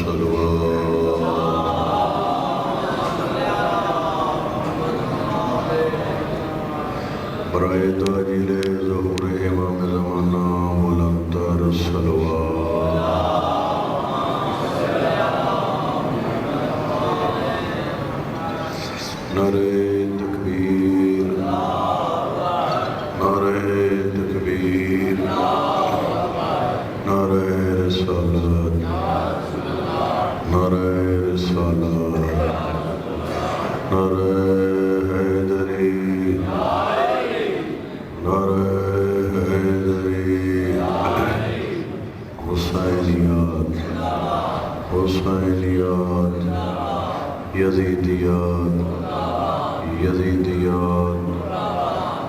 الصلوات برائے تاجیل ظہور امام زمانہ بلند تر الصلوات نعرہ تکبیر نعرہ تکبیر نعرہ رسالت نعرہ رسالت نعرہ حیدری نعرہ حیدری حسینیات حسینیات یزیدیات یزیدیات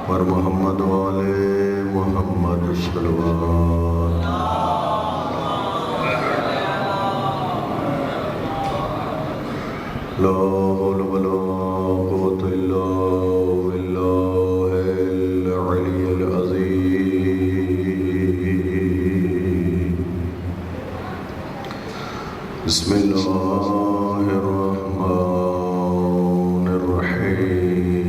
پر محمد والے محمد صلوات لا حول ولا قوة إلا بالله العلي العظيم بسم الله الرحمن الرحيم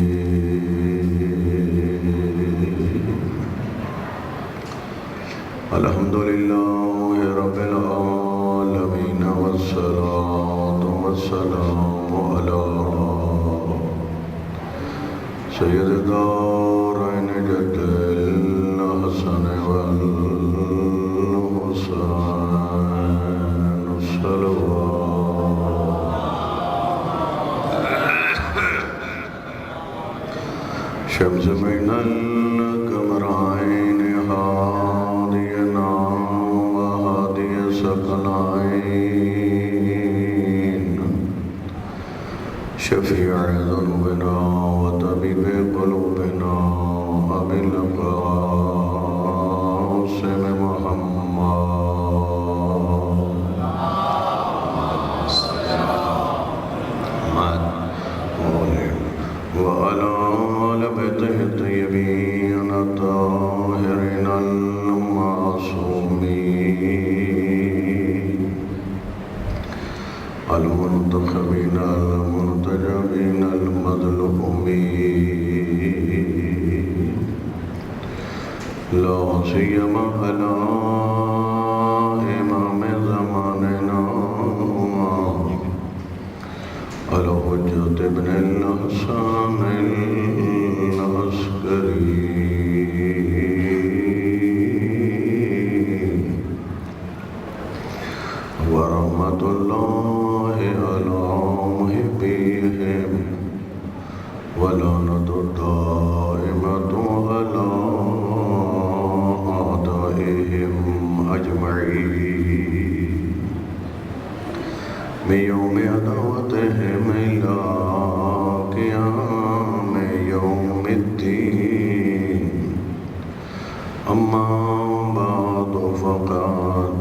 الحمد لله رب العالمين والصلاة والسلام على سید دارین جد الحسن والحسین الصلوات شمس بین القمرین ہادینا وہادی ثقلین شفیع ذنوبنا وطبیب قلوبنا ابی القاسم محمد وعلى آل بیتہ الطیبین الطاہرین المعصومین المنتخبین المنتجبین المظلومین لا سیما علی امام زماننا الحجۃ ابن الحسن العسکری ورحمۃ اللہ علی محبیہم ولعنۃ الدائمۃ علی اعدائہم اجمعین من یوم عداوتہم الی قیام یوم الدین اما بعد فقد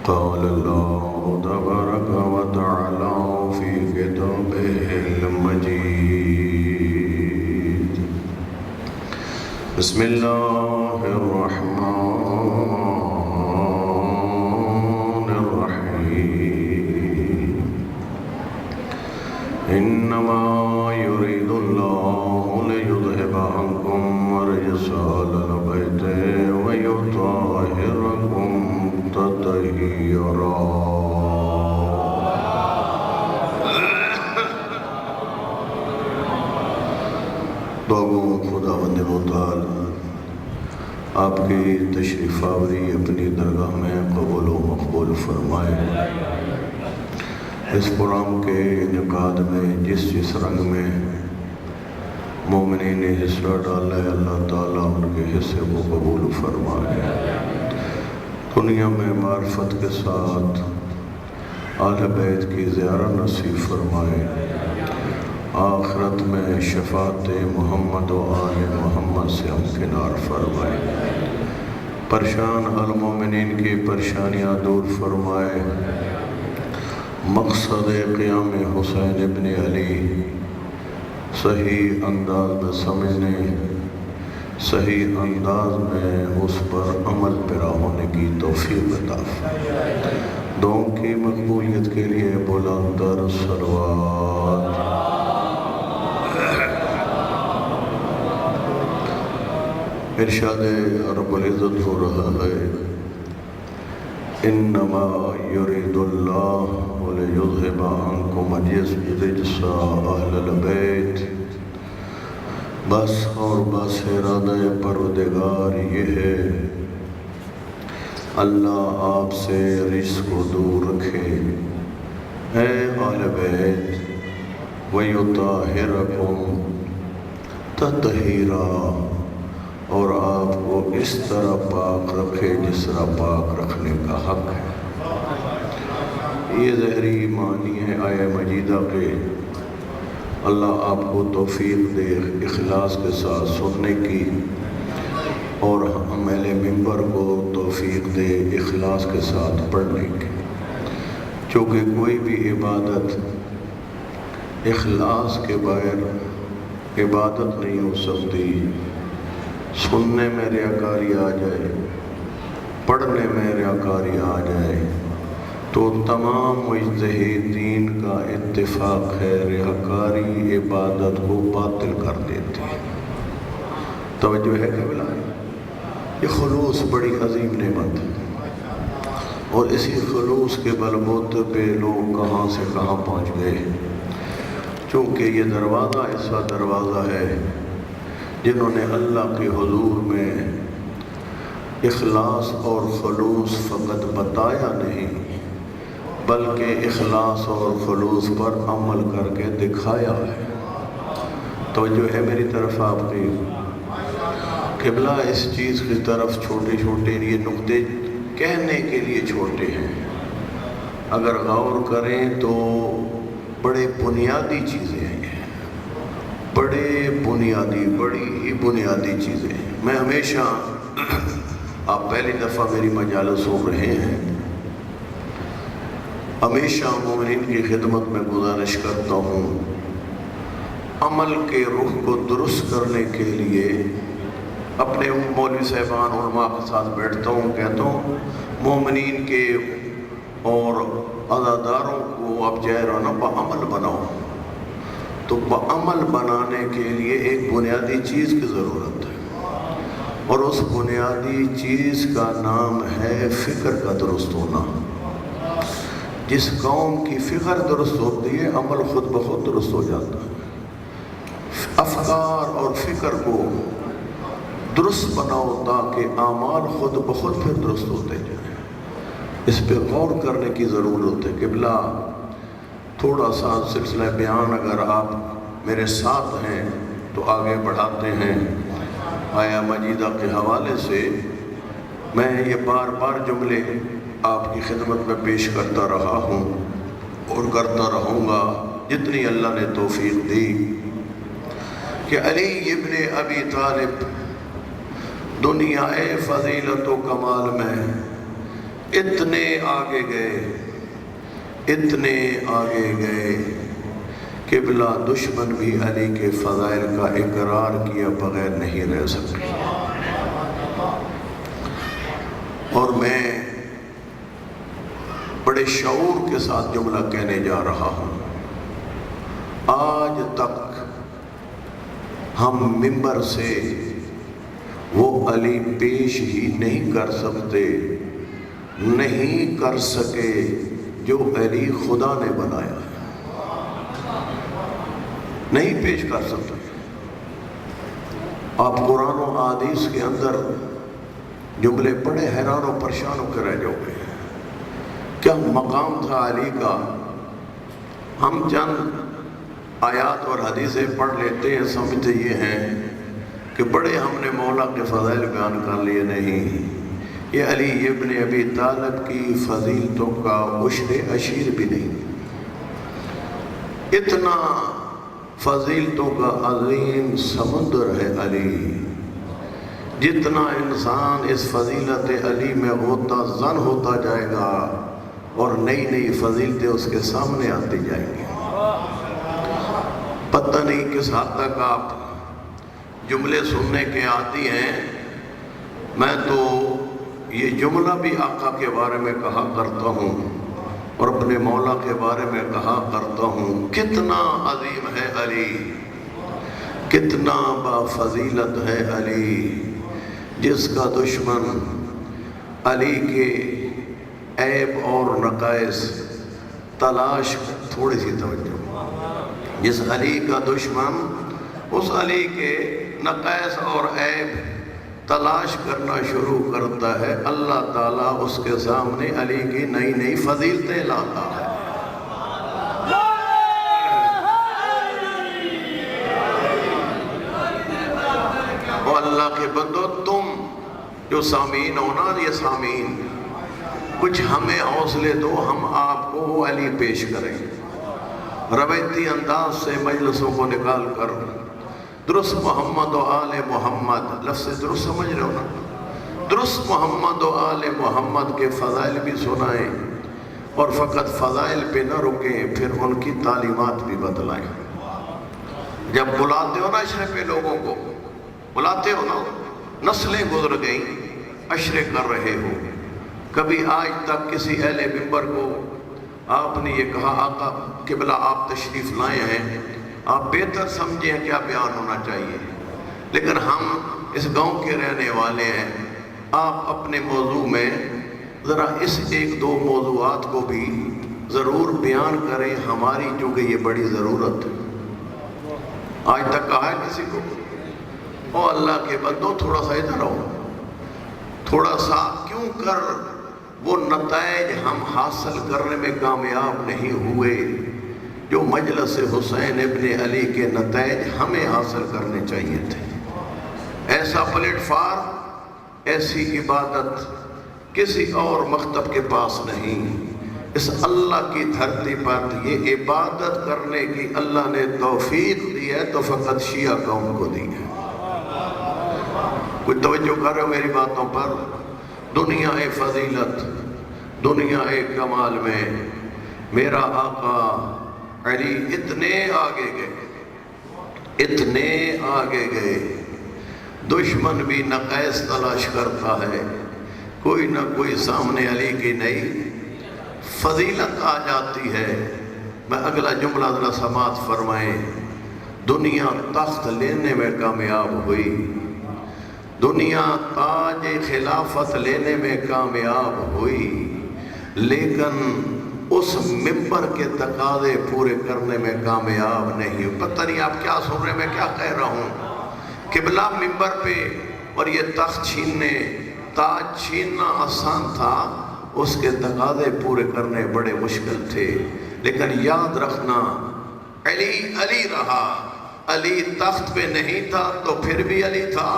قال اللہ تبارک وتعالی فی کتابہ المجید بسم اللہ الرحمن الرحیم انما یرید اللہ لیذہب عنکم الرجس اہل البیت ویطہرکم تطہیرا دعاؤں خداوند متعال آپ کی تشریف آوری اپنی درگاہ میں قبول و مقبول فرمائے۔ اس پروگرام کے انعقاد میں جس رنگ میں مومنین نے حصہ ڈالا ہے اللہ تعالیٰ ان کے حصے کو قبول فرمائے۔ دنیا میں معرفت کے ساتھ اہل بیت کی زیارت نصیب فرمائے، آخرت میں شفاعت محمد و آل محمد سے ہمکنار فرمائے، پریشان المومنین کی پریشانیاں دور فرمائے، مقصد قیام حسین ابن علی صحیح انداز میں سمجھنے، صحیح انداز میں اس پر عمل پیرا ہونے کی توفیق عطا فرمائے۔ دعاؤں کی مقبولیت کے لیے بلند تر صلوات۔ ارشاد رب العزت ہو رہا ہے انما یرید اللہ لیذھب عنکم الرجس اہل البیت، بس اور بس ارادہ پروردگار یہ ہے اللہ آپ سے رجس کو دور رکھے، اے اہل بیت، وَيُطَہِّرَکُمْ تطہیرا، اور آپ کو اس طرح پاک رکھے جس طرح پاک رکھنے کا حق ہے۔ یہ ظاہری معنی ہے آیہ مجیدہ کے۔ اللہ آپ کو توفیق دے اخلاص کے ساتھ سننے کی، اور اہل منبر کو توفیق دے اخلاص کے ساتھ پڑھنے کی، چونکہ کوئی بھی عبادت اخلاص کے بغیر عبادت نہیں ہو سکتی۔ سننے میں ریاکاری آ جائے، پڑھنے میں ریاکاری آ جائے تو تمام مجتہدین کا اتفاق ہے ریاکاری عبادت کو باطل کر دیتی ہے۔ توجہ ہے کہ بلا؟ یہ خلوص بڑی عظیم نعمت ہے، اور اسی خلوص کے بلبوتے پہ لوگ کہاں سے کہاں پہنچ گئے، چونکہ یہ دروازہ ایسا دروازہ ہے جنہوں نے اللہ کے حضور میں اخلاص اور خلوص فقط بتایا نہیں، بلکہ اخلاص اور خلوص پر عمل کر کے دکھایا ہے۔ توجہ ہے میری طرف آپ کی؟ قبلہ اس چیز کی طرف چھوٹے چھوٹے یہ نقطے کہنے کے لیے چھوٹے ہیں، اگر غور کریں تو بڑے بنیادی چیزیں ہیں، بڑی ہی بنیادی چیزیں ہیں۔ میں ہمیشہ، آپ پہلی دفعہ میری مجالس سن رہے ہیں، ہمیشہ مومنین کی خدمت میں گزارش کرتا ہوں، عمل کے رخ کو درست کرنے کے لیے اپنے مولوی صاحبان علماء کے ساتھ بیٹھتا ہوں، کہتا ہوں مومنین کے اور عزاداروں کو اب جائرانہ بعمل بناؤ۔ تو بعمل بنانے کے لیے ایک بنیادی چیز کی ضرورت ہے، اور اس بنیادی چیز کا نام ہے فکر کا درست ہونا۔ جس قوم کی فکر درست ہوتی ہے عمل خود بخود درست ہو جاتا ہے۔ افکار اور فکر کو درست بناؤ تاکہ اعمال خود بخود پھر درست ہوتے جائیں۔ اس پہ غور کرنے کی ضرورت ہے۔ قبلہ تھوڑا سا سلسلہ بیان اگر آپ میرے ساتھ ہیں تو آگے بڑھاتے ہیں۔ آیہ مجیدہ کے حوالے سے میں یہ بار بار جملے آپ کی خدمت میں پیش کرتا رہا ہوں اور کرتا رہوں گا جتنی اللہ نے توفیق دی، کہ علی ابن ابی طالب دنیا فضیلت و کمال میں اتنے آگے گئے قبلہ دشمن بھی علی کے فضائل کا اقرار کیا بغیر نہیں رہ سکتے۔ اور میں بڑے شعور کے ساتھ جملہ کہنے جا رہا ہوں، آج تک ہم منبر سے وہ علی پیش ہی نہیں کر سکے جو علی خدا نے بنایا ہے، نہیں پیش کر سکتے۔ آپ قرآن و حدیث کے اندر جملے پڑھے حیران و پریشان ہو کے رہ جاؤ گے، کیا مقام تھا علی کا۔ ہم چند آیات اور حدیثیں پڑھ لیتے ہیں، سمجھتے یہ ہیں کہ بڑے ہم نے مولا کے فضائل بیان کر لیے، نہیں، یہ علی ابن ابی طالب کی فضیلتوں کا عشر عشیر بھی نہیں۔ اتنا فضیلتوں کا عظیم سمندر ہے علی، جتنا انسان اس فضیلت علی میں غوطہ زن ہوتا جائے گا اور نئی نئی فضیلتیں اس کے سامنے آتی جائیں گی۔ پتہ نہیں کس حد تک آپ جملے سننے کے عادی ہیں۔ میں تو یہ جملہ بھی آقا کے بارے میں کہا کرتا ہوں، اور اپنے مولا کے بارے میں کہا کرتا ہوں کتنا عظیم ہے علی، کتنا بافضیلت ہے علی، جس کا دشمن علی کے عیب اور نقائص تلاش، تھوڑی سی توجہ، جس علی کا دشمن اس علی کے نقائص اور عیب تلاش کرنا شروع کرتا ہے، اللہ تعالیٰ اس کے سامنے علی کی نئی نئی فضیلتیں لاتا ہے۔ اور اللہ کے بندو، تم جو سامعین ہو نا، یہ سامعین کچھ ہمیں حوصلے دو، ہم آپ کو وہ علی پیش کریں، روایتی انداز سے مجلسوں کو نکال کر درست محمد و آل محمد، لفظ درست سمجھ رہے ہو نا، درست محمد و آل محمد کے فضائل بھی سنائیں، اور فقط فضائل پہ نہ رکیں، پھر ان کی تعلیمات بھی بتلائیں۔ جب بلاتے ہو نا عشرے پہ لوگوں کو، بلاتے ہو نا، نسلیں گزر گئیں، عشرے کر رہے ہو، کبھی آج تک کسی اہل ممبر کو آپ نے یہ کہا آقا قبلہ آپ تشریف لائے ہیں، آپ بہتر سمجھیں کیا بیان ہونا چاہیے، لیکن ہم اس گاؤں کے رہنے والے ہیں، آپ اپنے موضوع میں ذرا اس ایک دو موضوعات کو بھی ضرور بیان کریں، ہماری چونکہ یہ بڑی ضرورت ہے۔ آج تک کہا ہے کسی کو؟ او اللہ کے بندو، تھوڑا سا ادھر آؤ، تھوڑا سا کیوں کر وہ نتائج ہم حاصل کرنے میں کامیاب نہیں ہوئے جو مجلس حسین ابن علی کے نتائج ہمیں حاصل کرنے چاہیے تھے۔ ایسا پلیٹ فارم، ایسی عبادت کسی اور مکتب کے پاس نہیں، اس اللہ کی دھرتی پر یہ عبادت کرنے کی اللہ نے توفیق دی ہے تو فقط شیعہ قوم کو دی ہے۔ کچھ توجہ کر رہے ہو میری باتوں پر؟ دنیا فضیلت، دنیا کمال میں میرا آقا علی اتنے آگے گئے، اتنے آگے گئے، دشمن بھی نقائص تلاش کرتا ہے، کوئی نہ کوئی سامنے علی کی نئی فضیلت آ جاتی ہے۔ میں اگلا جملہ ذرا سماعت فرمائیں، دنیا تخت لینے میں کامیاب ہوئی، دنیا تاج خلافت لینے میں کامیاب ہوئی، لیکن اس ممبر کے تقاضے پورے کرنے میں کامیاب نہیں۔ پتہ نہیں آپ کیا سن رہے ہیں، میں کیا کہہ رہا ہوں؟ قبلہ ممبر پہ اور یہ تخت چھیننے، تاج چھیننا آسان تھا، اس کے تقاضے پورے کرنے بڑے مشکل تھے، لیکن یاد رکھنا علی علی رہا، علی تخت پہ نہیں تھا تو پھر بھی علی تھا،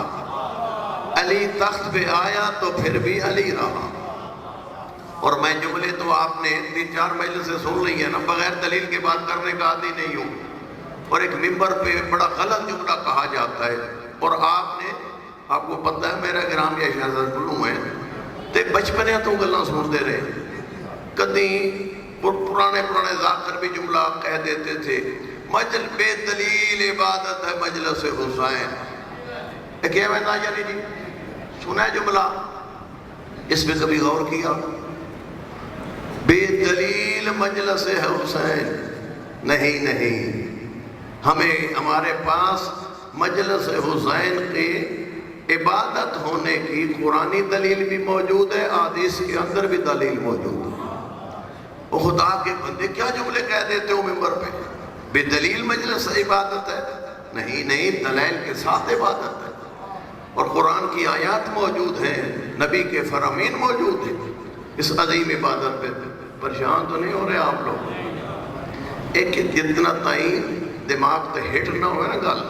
علی تخت پہ آیا تو پھر بھی علی رہا۔ اور میں جملے تو آپ نے 3-4 مجلس سے سن لی ہے نا، بغیر دلیل کے بات کرنے کا عادی نہیں ہوں، اور ایک ممبر پہ بڑا غلط جملہ کہا جاتا ہے، اور آپ کو پتہ ہے میرا گرام یا شہزاد بلوں ہے تے بچپنے تو گلاں سنتے رہے، کدی پرانے ذاکر بھی جملہ کہہ دیتے تھے، مجل بے دلیل عبادت ہے مجلس حسین، ایک یہ میں یعنی جی سنا ہے جملہ، اس پہ کبھی غور کیا؟ بے دلیل مجلس حسین نہیں، ہمارے پاس مجلس حسین کے عبادت ہونے کی قرآنی دلیل بھی موجود ہے، حدیث کے اندر بھی دلیل موجود ہے۔ وہ خدا کے بندے کیا جملے کہہ دیتے ہو ممبر پہ؟ بے دلیل مجلس عبادت ہے؟ نہیں، دلائل کے ساتھ عبادت ہے، اور قرآن کی آیات موجود ہیں، نبی کے فرامین موجود ہیں، اس عظیم عبادت پہ پریشان تو نہیں ہو رہے آپ لوگ؟ ایک جتنا تائیں دماغ تے ہٹ نہ ہوئے نا گل،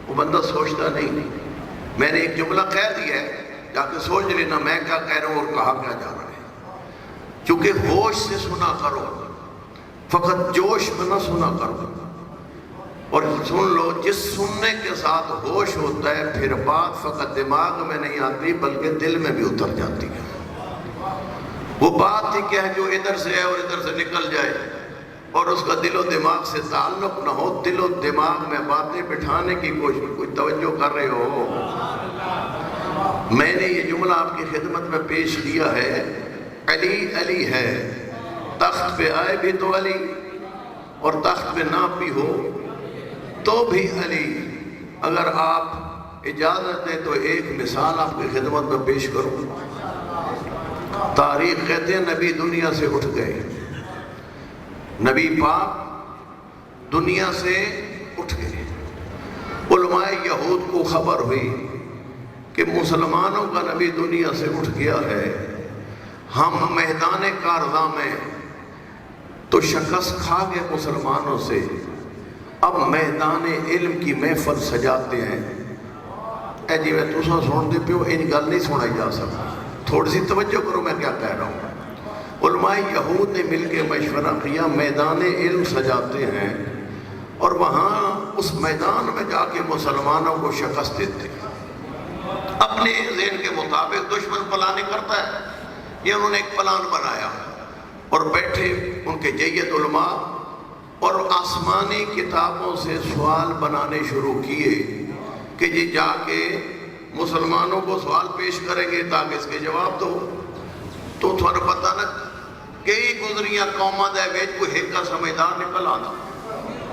وہ بندہ سوچتا نہیں۔ میں نے ایک جملہ کہہ دیا ہے، جا کے سوچ لینا میں کیا کہہ رہا ہوں اور کہا کیا جا رہا ہے، کیونکہ ہوش سے سنا کرو، فقط جوش میں نہ سنا کرو، اور سن لو، جس سننے کے ساتھ ہوش ہوتا ہے پھر بات فقط دماغ میں نہیں آتی بلکہ دل میں بھی اتر جاتی ہے۔ وہ بات ہی کیا ہے جو ادھر سے ہے اور ادھر سے نکل جائے اور اس کا دل و دماغ سے تعلق نہ ہو، دل و دماغ میں باتیں بٹھانے کی کوشش، کچھ توجہ کر رہے ہو؟ میں نے یہ جملہ آپ کی خدمت میں پیش کیا ہے، علی علی ہے، تخت پہ آئے بھی تو علی، اور تخت پہ نہ بھی ہو تو بھی علی۔ اگر آپ اجازت دیں تو ایک مثال آپ کی خدمت میں پیش کروں۔ تاریخ کہتے ہیں نبی دنیا سے اٹھ گئے، نبی پاک دنیا سے اٹھ گئے۔ علماء یہود کو خبر ہوئی کہ مسلمانوں کا نبی دنیا سے اٹھ گیا ہے، ہم میدان کارزاں میں تو شکست کھا گئے مسلمانوں سے، اب میدان علم کی محفل سجاتے ہیں۔ اے جی میں تسا سن دے پیو، ان گل نہیں سنائی جا سکتا، تھوڑی سی توجہ کرو میں کیا کہہ رہا ہوں۔ علماء یہود نے مل کے مشورہ کیا میدان علم سجاتے ہیں اور وہاں اس میدان میں جا کے مسلمانوں کو شکست دیتے ہیں۔ اپنے ذہن کے مطابق دشمن پلاننگ کرتا ہے، یہ انہوں نے ایک پلان بنایا اور بیٹھے ان کے جید علماء اور آسمانی کتابوں سے سوال بنانے شروع کیے کہ جی جا کے مسلمانوں کو سوال پیش کریں گے تاکہ اس کے جواب دو۔ تو تھوڑا پتہ نہ کئی گزریاں قوماں دے وچ کوئی ہیکا سمجھدار نکل آنا،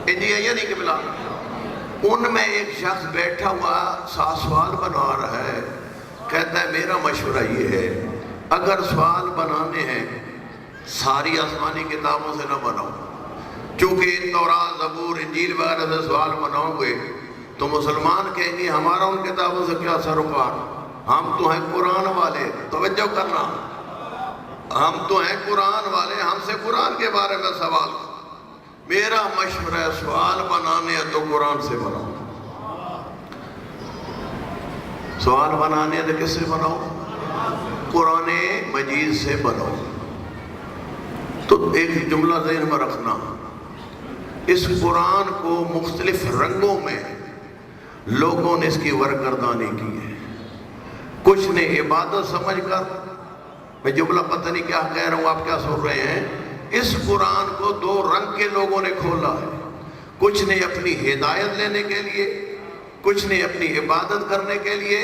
انجی ہے یا نہیں کہ بلا؟ ان میں ایک شخص بیٹھا ہوا سوال بنا رہا ہے، کہتا ہے میرا مشورہ یہ ہے اگر سوال بنانے ہیں ساری آسمانی کتابوں سے نہ بناؤ، چونکہ تورات زبور انجیل وغیرہ سے سوال بناؤ گے تو مسلمان کہیں گے ہمارا ان کتابوں سے کیا سروکار، ہم تو ہیں قرآن والے۔ توجہ کرنا، ہم تو ہیں قرآن والے، ہم سے قرآن کے بارے میں سوال کرو۔ میرا مشورہ ہے سوال بنانے ہیں تو قرآن سے بناؤ، سوال بنانے ہیں تو کس سے بناؤ؟ قرآن مجید سے بناؤ۔ تو ایک جملہ ذہن میں رکھنا، اس قرآن کو مختلف رنگوں میں لوگوں نے اس کی ورگردانی کی ہے۔ کچھ نے عبادت سمجھ کر، میں جملہ پتہ نہیں کیا کہہ رہا ہوں آپ کیا سن رہے ہیں، اس قرآن کو دو رنگ کے لوگوں نے کھولا ہے۔ کچھ نے اپنی ہدایت لینے کے لیے، کچھ نے اپنی عبادت کرنے کے لیے،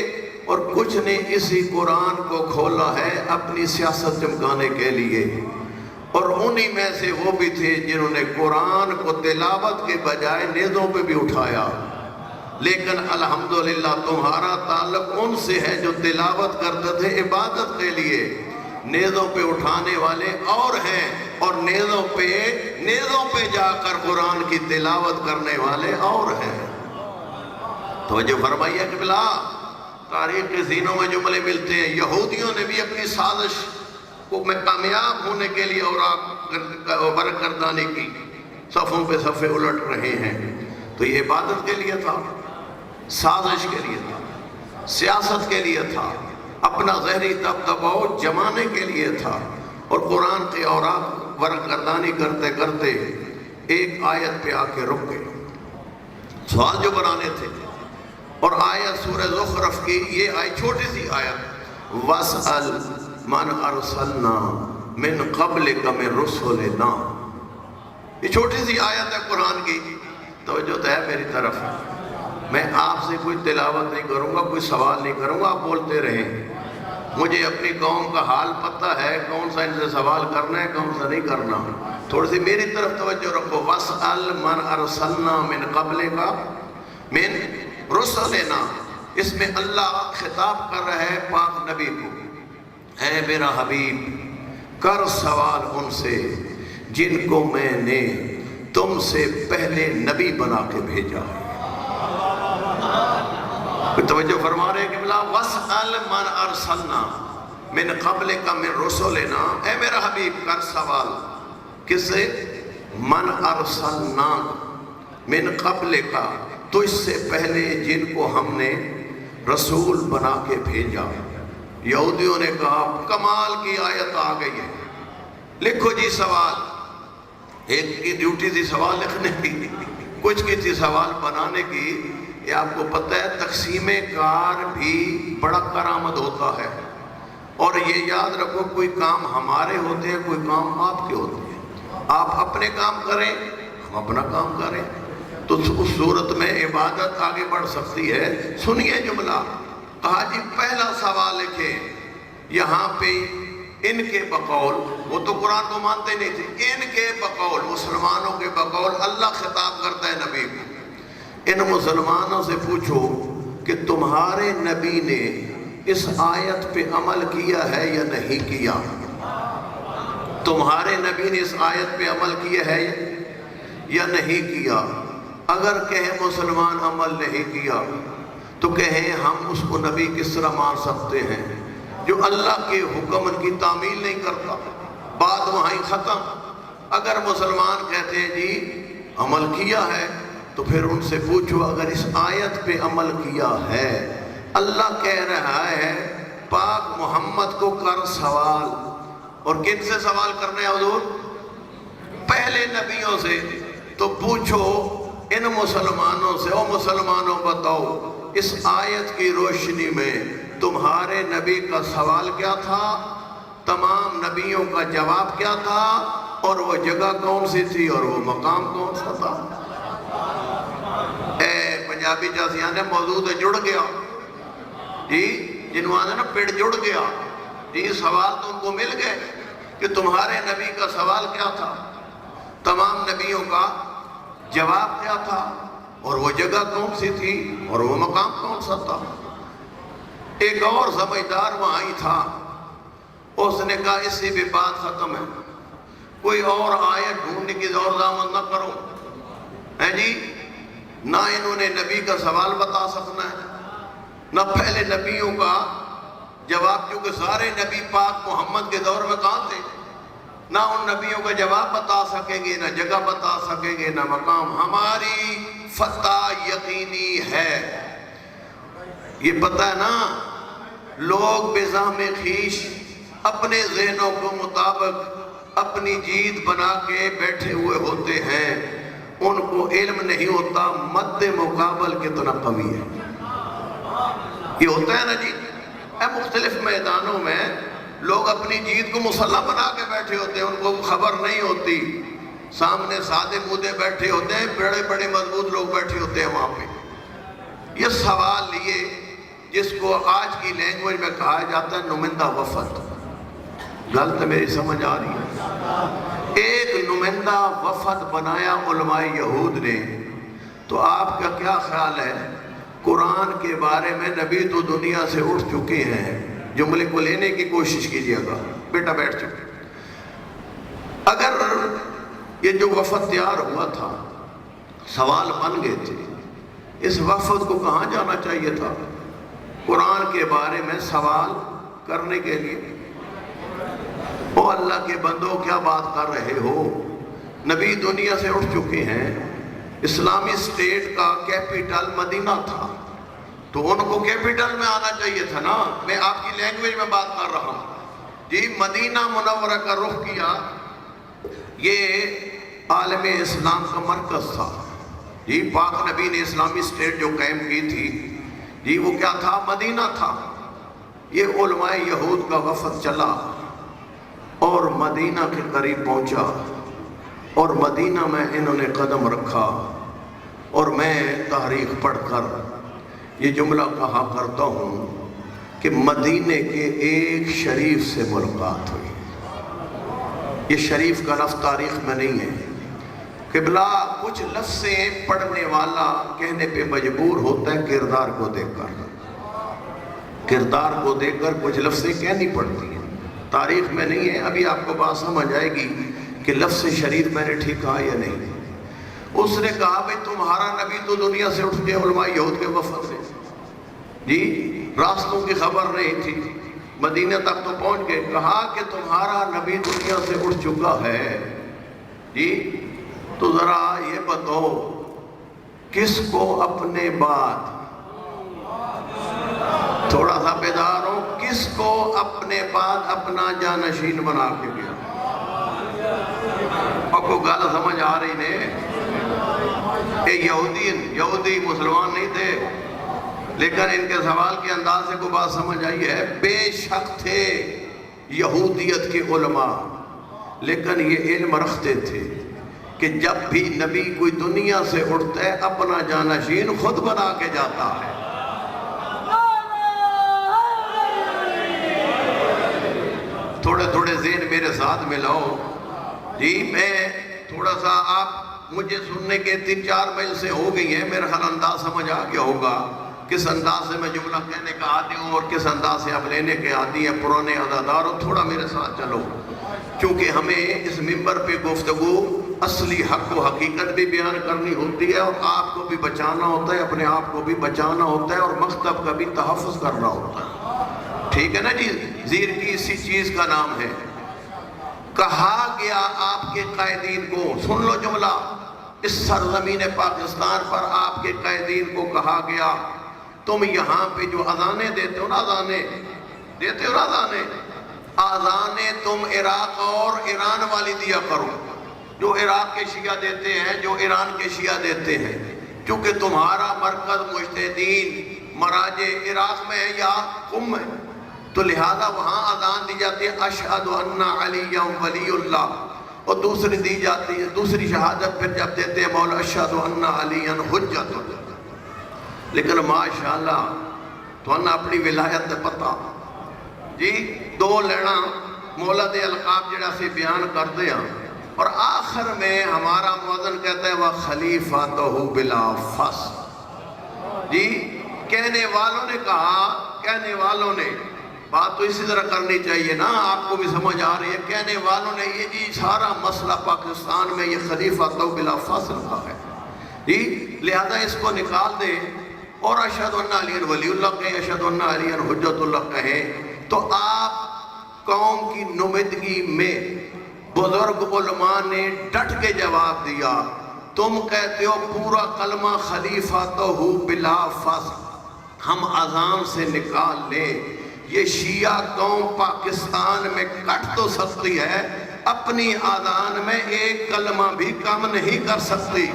اور کچھ نے اسی قرآن کو کھولا ہے اپنی سیاست چمکانے کے لیے۔ اور انہی میں سے وہ بھی تھے جنہوں نے قرآن کو تلاوت کے بجائے نیزوں پہ بھی اٹھایا۔ لیکن الحمدللہ تمہارا تعلق ان سے ہے جو تلاوت کرتے تھے عبادت کے لیے، نیزوں پہ اٹھانے والے اور ہیں، اور نیزوں پہ جا کر قرآن کی تلاوت کرنے والے اور ہیں۔ توجہ فرمائیے کہ بلا تاریخ کے زینوں میں جملے ملتے ہیں۔ یہودیوں نے بھی اپنی سازش کو میں کامیاب ہونے کے لیے اور برگردانی کی، صفوں پہ صفے الٹ رہے ہیں۔ تو یہ عبادت کے لیے تھا، سازش کے لیے تھا، سیاست کے لیے تھا، اپنا ظہری دبدبا جمانے کے لیے تھا۔ اور قرآن کے اوراق برگردانی کرتے کرتے ایک آیت پہ آ کے رک گئے، سوال جو بنانے تھے۔ اور آیت سورہ زخرف کی یہ آیت چھوٹی سی آیت، وَاسْأَلْ مَنْ أَرْسَلْنَا مِنْ قَبْلِكَ مِنْ رُسُلِنَا، یہ چھوٹی سی آیت ہے قرآن کی۔ توجہ تو ہے میری طرف، میں آپ سے کوئی تلاوت نہیں کروں گا، کوئی سوال نہیں کروں گا، آپ بولتے رہیں۔ مجھے اپنی قوم کا حال پتہ ہے، کون سا ان سے سوال کرنا ہے کون سا نہیں کرنا۔ تھوڑی سی میری طرف توجہ رکھو۔ وَاسْأَلْ مَنْ أَرْسَلْنَا مِنْ قَبْلِكَ مِنْ رُسُلِنَا، اس میں اللہ خطاب کر رہا ہے پاک نبی کو، اے میرا حبیب کر سوال ان سے جن کو میں نے تم سے پہلے نبی بنا کے بھیجا ہے۔ توجہ فرما رہے کہ بلا وَاسْأَلْ مَنْ أَرْسَلْنَا مِنْ قَبْلِكَ مِنْ رُسُلِنَا، اے میرا حبیب کر سوال کس سے؟ مَنْ أَرْسَلْنَا مِنْ قَبْلِكَ، تو اس سے پہلے جن کو ہم نے رسول بنا کے بھیجا۔ یہودیوں نے کہا کمال کی آیت آ گئی ہے، لکھو جی سوال۔ ایک کی ڈیوٹی تھی سوال لکھنے کی، کچھ کی تھی سوال بنانے کی۔ یہ آپ کو پتہ ہے تقسیم کار بھی بڑا کرامت ہوتا ہے، اور یہ یاد رکھو کوئی کام ہمارے ہوتے ہیں، کوئی کام آپ کے ہوتے ہیں۔ آپ اپنے کام کریں، ہم اپنا کام کریں، تو اس صورت میں عبادت آگے بڑھ سکتی ہے۔ سنیے جملہ، کہا جی پہلا سوال لکھیں۔ یہاں پہ ان کے بقول، وہ تو قرآن کو مانتے نہیں تھے، ان کے بقول، مسلمانوں کے بقول اللہ خطاب کرتا ہے نبی کو، ان مسلمانوں سے پوچھو کہ تمہارے نبی نے اس آیت پہ عمل کیا ہے یا نہیں کیا؟ تمہارے نبی نے اس آیت پہ عمل کیا ہے یا نہیں کیا؟ اگر کہیں مسلمان عمل نہیں کیا تو کہیں ہم اس کو نبی کس طرح مان سکتے ہیں جو اللہ کے حکم کی تعمیل نہیں کرتا؟ بات وہیں ختم۔ اگر مسلمان کہتے ہیں جی عمل کیا ہے تو پھر ان سے پوچھو اگر اس آیت پہ عمل کیا ہے، اللہ کہہ رہا ہے پاک محمد کو کر سوال، اور کن سے سوال کرنے ہیں حضور؟ پہلے نبیوں سے۔ تو پوچھو ان مسلمانوں سے، او مسلمانوں بتاؤ اس آیت کی روشنی میں تمہارے نبی کا سوال کیا تھا، تمام نبیوں کا جواب کیا تھا، اور وہ جگہ کون سی تھی اور وہ مقام کون سا تھا؟ اے پنجابی جاسیاں نے موضوع جڑ گیا جی، جنہوں نے نا پیڑ جڑ گیا جی، سوال تو ان کو مل گئے کہ تمہارے نبی کا سوال کیا تھا، تمام نبیوں کا جواب کیا تھا، اور وہ جگہ کون سی تھی اور وہ مقام کون سا تھا؟ ایک اور سمجھدار وہاں ہی تھا، اس نے کہا اسی بھی بات ختم ہے، کوئی اور آیت ڈھونڈنے کی زور زامن نہ کرو، ہے جی، نہ انہوں نے نبی کا سوال بتا سکنا ہے، نہ پہلے نبیوں کا جواب، کیونکہ سارے نبی پاک محمد کے دور میں کہاں تھے، نہ ان نبیوں کا جواب بتا سکیں گے، نہ جگہ بتا سکیں گے، نہ مقام۔ ہماری فتح یقینی ہے، یہ پتہ ہے نا، لوگ بزعم خویش اپنے ذہنوں کو مطابق اپنی جیت بنا کے بیٹھے ہوئے ہوتے ہیں، ان کو علم نہیں ہوتا مد مقابل کتنا قوی ہے۔ یہ ہوتا ہے نا جی، مختلف میدانوں میں لوگ اپنی جیت کو مسلح بنا کے بیٹھے ہوتے ہیں، ان کو خبر نہیں ہوتی، سامنے سادے مودے بیٹھے ہوتے ہیں، بڑے بڑے مضبوط لوگ بیٹھے ہوتے ہیں وہاں پہ۔ یہ سوال لیے جس کو آج کی لینگویج میں کہا جاتا ہے نمائندہ وفد، غلط میری سمجھ آ رہی ہے؟ ایک نمائندہ وفد بنایا علماء یہود نے۔ تو آپ کا کیا خیال ہے قرآن کے بارے میں؟ نبی تو دنیا سے اٹھ چکے ہیں، جملے کو لینے کی کوشش کیجئے گا، بیٹا بیٹھ چکے۔ اگر یہ جو وفد تیار ہوا تھا، سوال بن گئے تھے، اس وفد کو کہاں جانا چاہیے تھا قرآن کے بارے میں سوال کرنے کے لیے؟ او اللہ کے بندوں کیا بات کر رہے ہو؟ نبی دنیا سے اٹھ چکے ہیں، اسلامی اسٹیٹ کا کیپٹل مدینہ تھا، تو ان کو کیپٹل میں آنا چاہیے تھا نا۔ میں آپ کی لینگویج میں بات کر رہا ہوں جی۔ مدینہ منورہ کا رخ کیا، یہ عالم اسلام کا مرکز تھا جی۔ پاک نبی نے اسلامی اسٹیٹ جو قائم کی تھی جی، وہ کیا تھا؟ مدینہ تھا۔ یہ علماء یہود کا وفد چلا اور مدینہ کے قریب پہنچا، اور مدینہ میں انہوں نے قدم رکھا، اور میں تاریخ پڑھ کر یہ جملہ کہا کرتا ہوں کہ مدینے کے ایک شریف سے ملاقات ہوئی۔ یہ شریف کا لفظ تاریخ میں نہیں ہے، قبلہ کچھ لفظیں پڑھنے والا کہنے پہ مجبور ہوتا ہے کردار کو دیکھ کر، کردار کو دیکھ کر کچھ لفظیں کہنی پڑتی ہیں، تاریخ میں نہیں ہے۔ ابھی آپ کو بات سمجھ آئے گی کہ لفظ شریف میں نے ٹھیک کہا یا نہیں۔ اس نے کہا بھئی تمہارا نبی تو دنیا سے اٹھ کے علماء یہود کے وفد سے جی، راستوں کی خبر نہیں تھی، مدینہ تک تو پہنچ گئے، کہا کہ تمہارا نبی دنیا سے اٹھ چکا ہے جی، تو ذرا یہ بتاؤ کس کو اپنے بعد، تھوڑا سا بیدار ہو، کس کو اپنے بعد اپنا جانشین بنا کے گیا؟ آپ کو گال سمجھ آ رہی نے؟ یہودی مسلمان نہیں تھے، لیکن ان کے سوال کے انداز سے کو بات سمجھ آئی ہے۔ بے شک تھے یہودیت کے علماء، لیکن یہ علم رکھتے تھے کہ جب بھی نبی کوئی دنیا سے اٹھتا ہے اپنا جانشین خود بنا کے جاتا ہے۔ تھوڑے تھوڑے ذہن میرے ساتھ ملاؤ جی. میں تھوڑا سا آپ مجھے سننے کے 3-4 میل سے ہو گئی ہیں، میرا خیال انداز سمجھ آ گیا ہوگا کس انداز سے میں جملہ کہنے کا عادی ہوں اور کس انداز سے آپ لینے کے عادی ہیں پرانے عزاداروں. تھوڑا میرے ساتھ چلو، کیونکہ ہمیں اس ممبر پہ گفتگو اصلی حق و حقیقت بھی بیان کرنی ہوتی ہے، اور آپ کو بھی بچانا ہوتا ہے، اپنے آپ کو بھی بچانا ہوتا ہے، اور مکتب کا بھی تحفظ کرنا ہوتا ہے. ٹھیک ہے نا جی. زیر کی اسی چیز کا نام ہے. کہا گیا آپ کے قائدین کو، سن لو جملہ، اس سرزمین پاکستان پر آپ کے قائدین کو کہا گیا تم یہاں پہ جو اذانیں دیتے ہو نا، اذانیں تم عراق اور ایران والی دیا کرو، جو عراق کے شیعہ دیتے ہیں، جو ایران کے شیعہ دیتے ہیں، کیونکہ تمہارا مرکز مجتہدین مراجع عراق میں ہے یا قم میں، تو لہذا وہاں اذان دی جاتی ہے اشہد ان علی ولی اللہ، اور دوسری دی جاتی ہے، دوسری شہادت پھر جب دیتے ہیں مولا اشہد ان علی حجت اللہ. لیکن ماشاءاللہ تو انہا اپنی ولایت پتا جی 2 لینا مولا دے القاب جڑا سے بیان کر دیا، اور آخر میں ہمارا موذن کہتا ہے وَخَلِيفَتُهُ بِلَا فَصْلٍ. جی کہنے والوں نے کہا، کہنے والوں نے، بات تو اسی طرح کرنی چاہیے نا، آپ کو بھی سمجھ آ رہی ہے. کہنے والوں نے یہ جی سارا مسئلہ پاکستان میں یہ خلیفۃ بلا فصل کا ہے جی، لہذا اس کو نکال دے اور اشہد ان علی ولی اللہ کہیں، اشہد ان علی حجت اللہ کہیں. تو آپ قوم کی نمائندگی میں بزرگ علماء نے ڈٹ کے جواب دیا. تم کہتے ہو پورا کلمہ خلیفۃ بلا فصل ہم اذان سے نکال لیں. یہ شیعہ قوم پاکستان میں کٹ تو سکتی ہے، اپنی اذان میں ایک کلمہ بھی کم نہیں کر سکتی.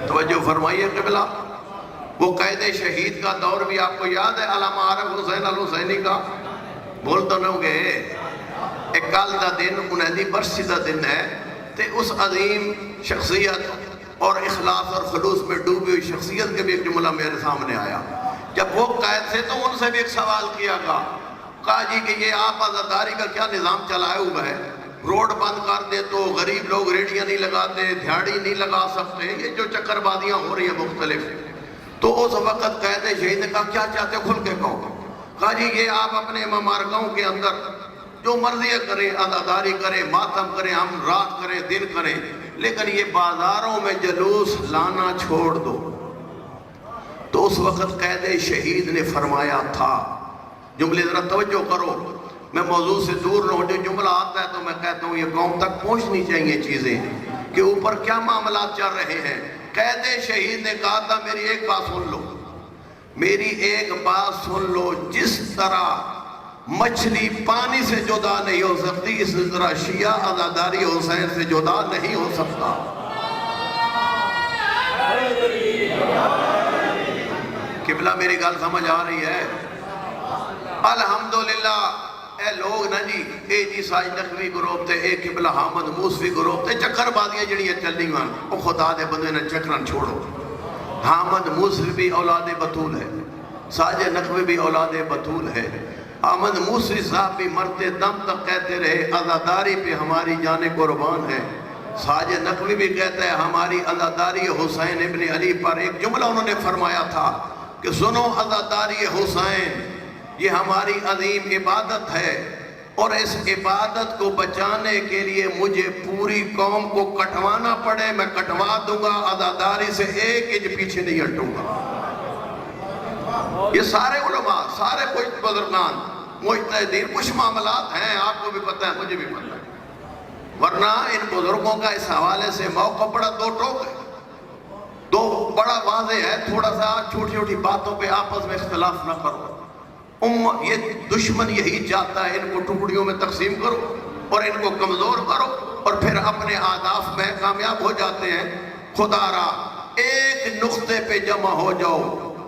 توجہ فرمائیے قبلہ. وہ قید شہید کا دور بھی آپ کو یاد ہے، علامہ عارف حسین الحسینی کا، بول تو نہ گئے. ایک کال دا دن انہیں دی برسی دا دن ہے، تے اس عظیم شخصیت اور اخلاص اور خلوص میں ڈوبی ہوئی شخصیت کے بھی ایک جملہ میرے سامنے آیا. جب وہ قید سے تو ان سے بھی ایک سوال کیا گا، کہا جی کہ یہ آپ عزاداری کا کیا نظام چلائے ہوئے ہے، روڈ بند کر دے تو غریب لوگ ریڈیاں نہیں لگاتے، دھیاڑی نہیں لگا سکتے، یہ جو چکر بازیاں ہو رہی ہیں مختلف. تو اس وقت قید شہید نے کہا کیا چاہتے ہو کھل کے کہو. کہا جی یہ آپ اپنے ممارگاؤں کے اندر جو مرضی کریں، عزاداری کریں، ماتم کریں، ہم رات کریں دن کریں، لیکن یہ بازاروں میں جلوس لانا چھوڑ دو. تو اس وقت قید شہید نے فرمایا تھا، جملے ذرا توجہ کرو، میں موضوع سے دور نہ ہوں، جو جملہ آتا ہے تو میں کہتا ہوں یہ قوم تک پہنچنی چاہیے چیزیں کہ اوپر کیا معاملات چل رہے ہیں. قید شہید نے کہا تھا میری ایک بات سن لو، میری ایک بات سن لو، جس طرح مچھلی پانی سے جدا نہیں ہو سکتی، اس طرح شیعہ عزاداری حسین سے جدا نہیں ہو سکتا. قبلہ میری گل سمجھ آ رہی ہے؟ الحمدللہ اے لوگ نا جی، اے جی ساجد نقوی گروپ تے، اے قبلہ حامد موسوی گروپ تے، چکر بازیاں جڑیاں چل رہی ہیں، او خدا دے بندے نے چکرن چھوڑو. حامد موسوی بھی اولاد بطول ہے، ساجد نقوی بھی اولاد بطول ہے. حامد موسوی صاحب بھی مرتے دم تک کہتے رہے عزاداری پہ ہماری جانیں قربان ہے. ساجد نقوی بھی کہتا ہے ہماری عزاداری حسین ابن علی پر. ایک جملہ انہوں نے فرمایا تھا کہ سنو عزاداری حسین یہ ہماری عظیم عبادت ہے، اور اس عبادت کو بچانے کے لیے مجھے پوری قوم کو کٹوانا پڑے میں کٹوا دوں گا، عزاداری سے ایک انچ پیچھے نہیں ہٹوں گا. یہ سارے علماء، سارے کچھ بزرگان مجتہدین، کچھ معاملات ہیں آپ کو بھی پتہ ہے مجھے بھی پتہ ہے، ورنہ ان بزرگوں کا اس حوالے سے موقع پڑا دو ٹوک ہے، دو بڑا واضح ہے. تھوڑا سا چھوٹی چھوٹی باتوں پہ آپس میں اختلاف نہ کرو. یہ دشمن یہی چاہتا ہے ان کو ٹکڑیوں میں تقسیم کرو اور ان کو کمزور کرو، اور پھر اپنے اہداف میں کامیاب ہو جاتے ہیں. خدا را ایک نقطے پہ جمع ہو جاؤ،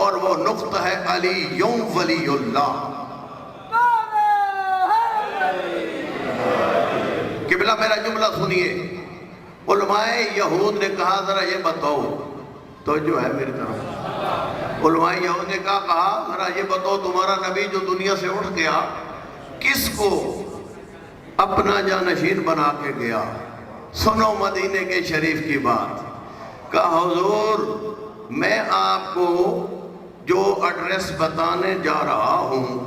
اور وہ نقطہ ہے علی ولی اللہ. قبلہ میرا جملہ سنیے. علماء یہود نے کہا ذرا یہ بتاؤ، تو جو ہے میری طرف علماء یہود نے کہا ذرا یہ بتاؤ تمہارا نبی جو دنیا سے اٹھ گیا کس کو اپنا جانشین بنا کے گیا؟ سنو مدینے کے شریف کی بات۔ کہا حضور میں آپ کو جو ایڈریس بتانے جا رہا ہوں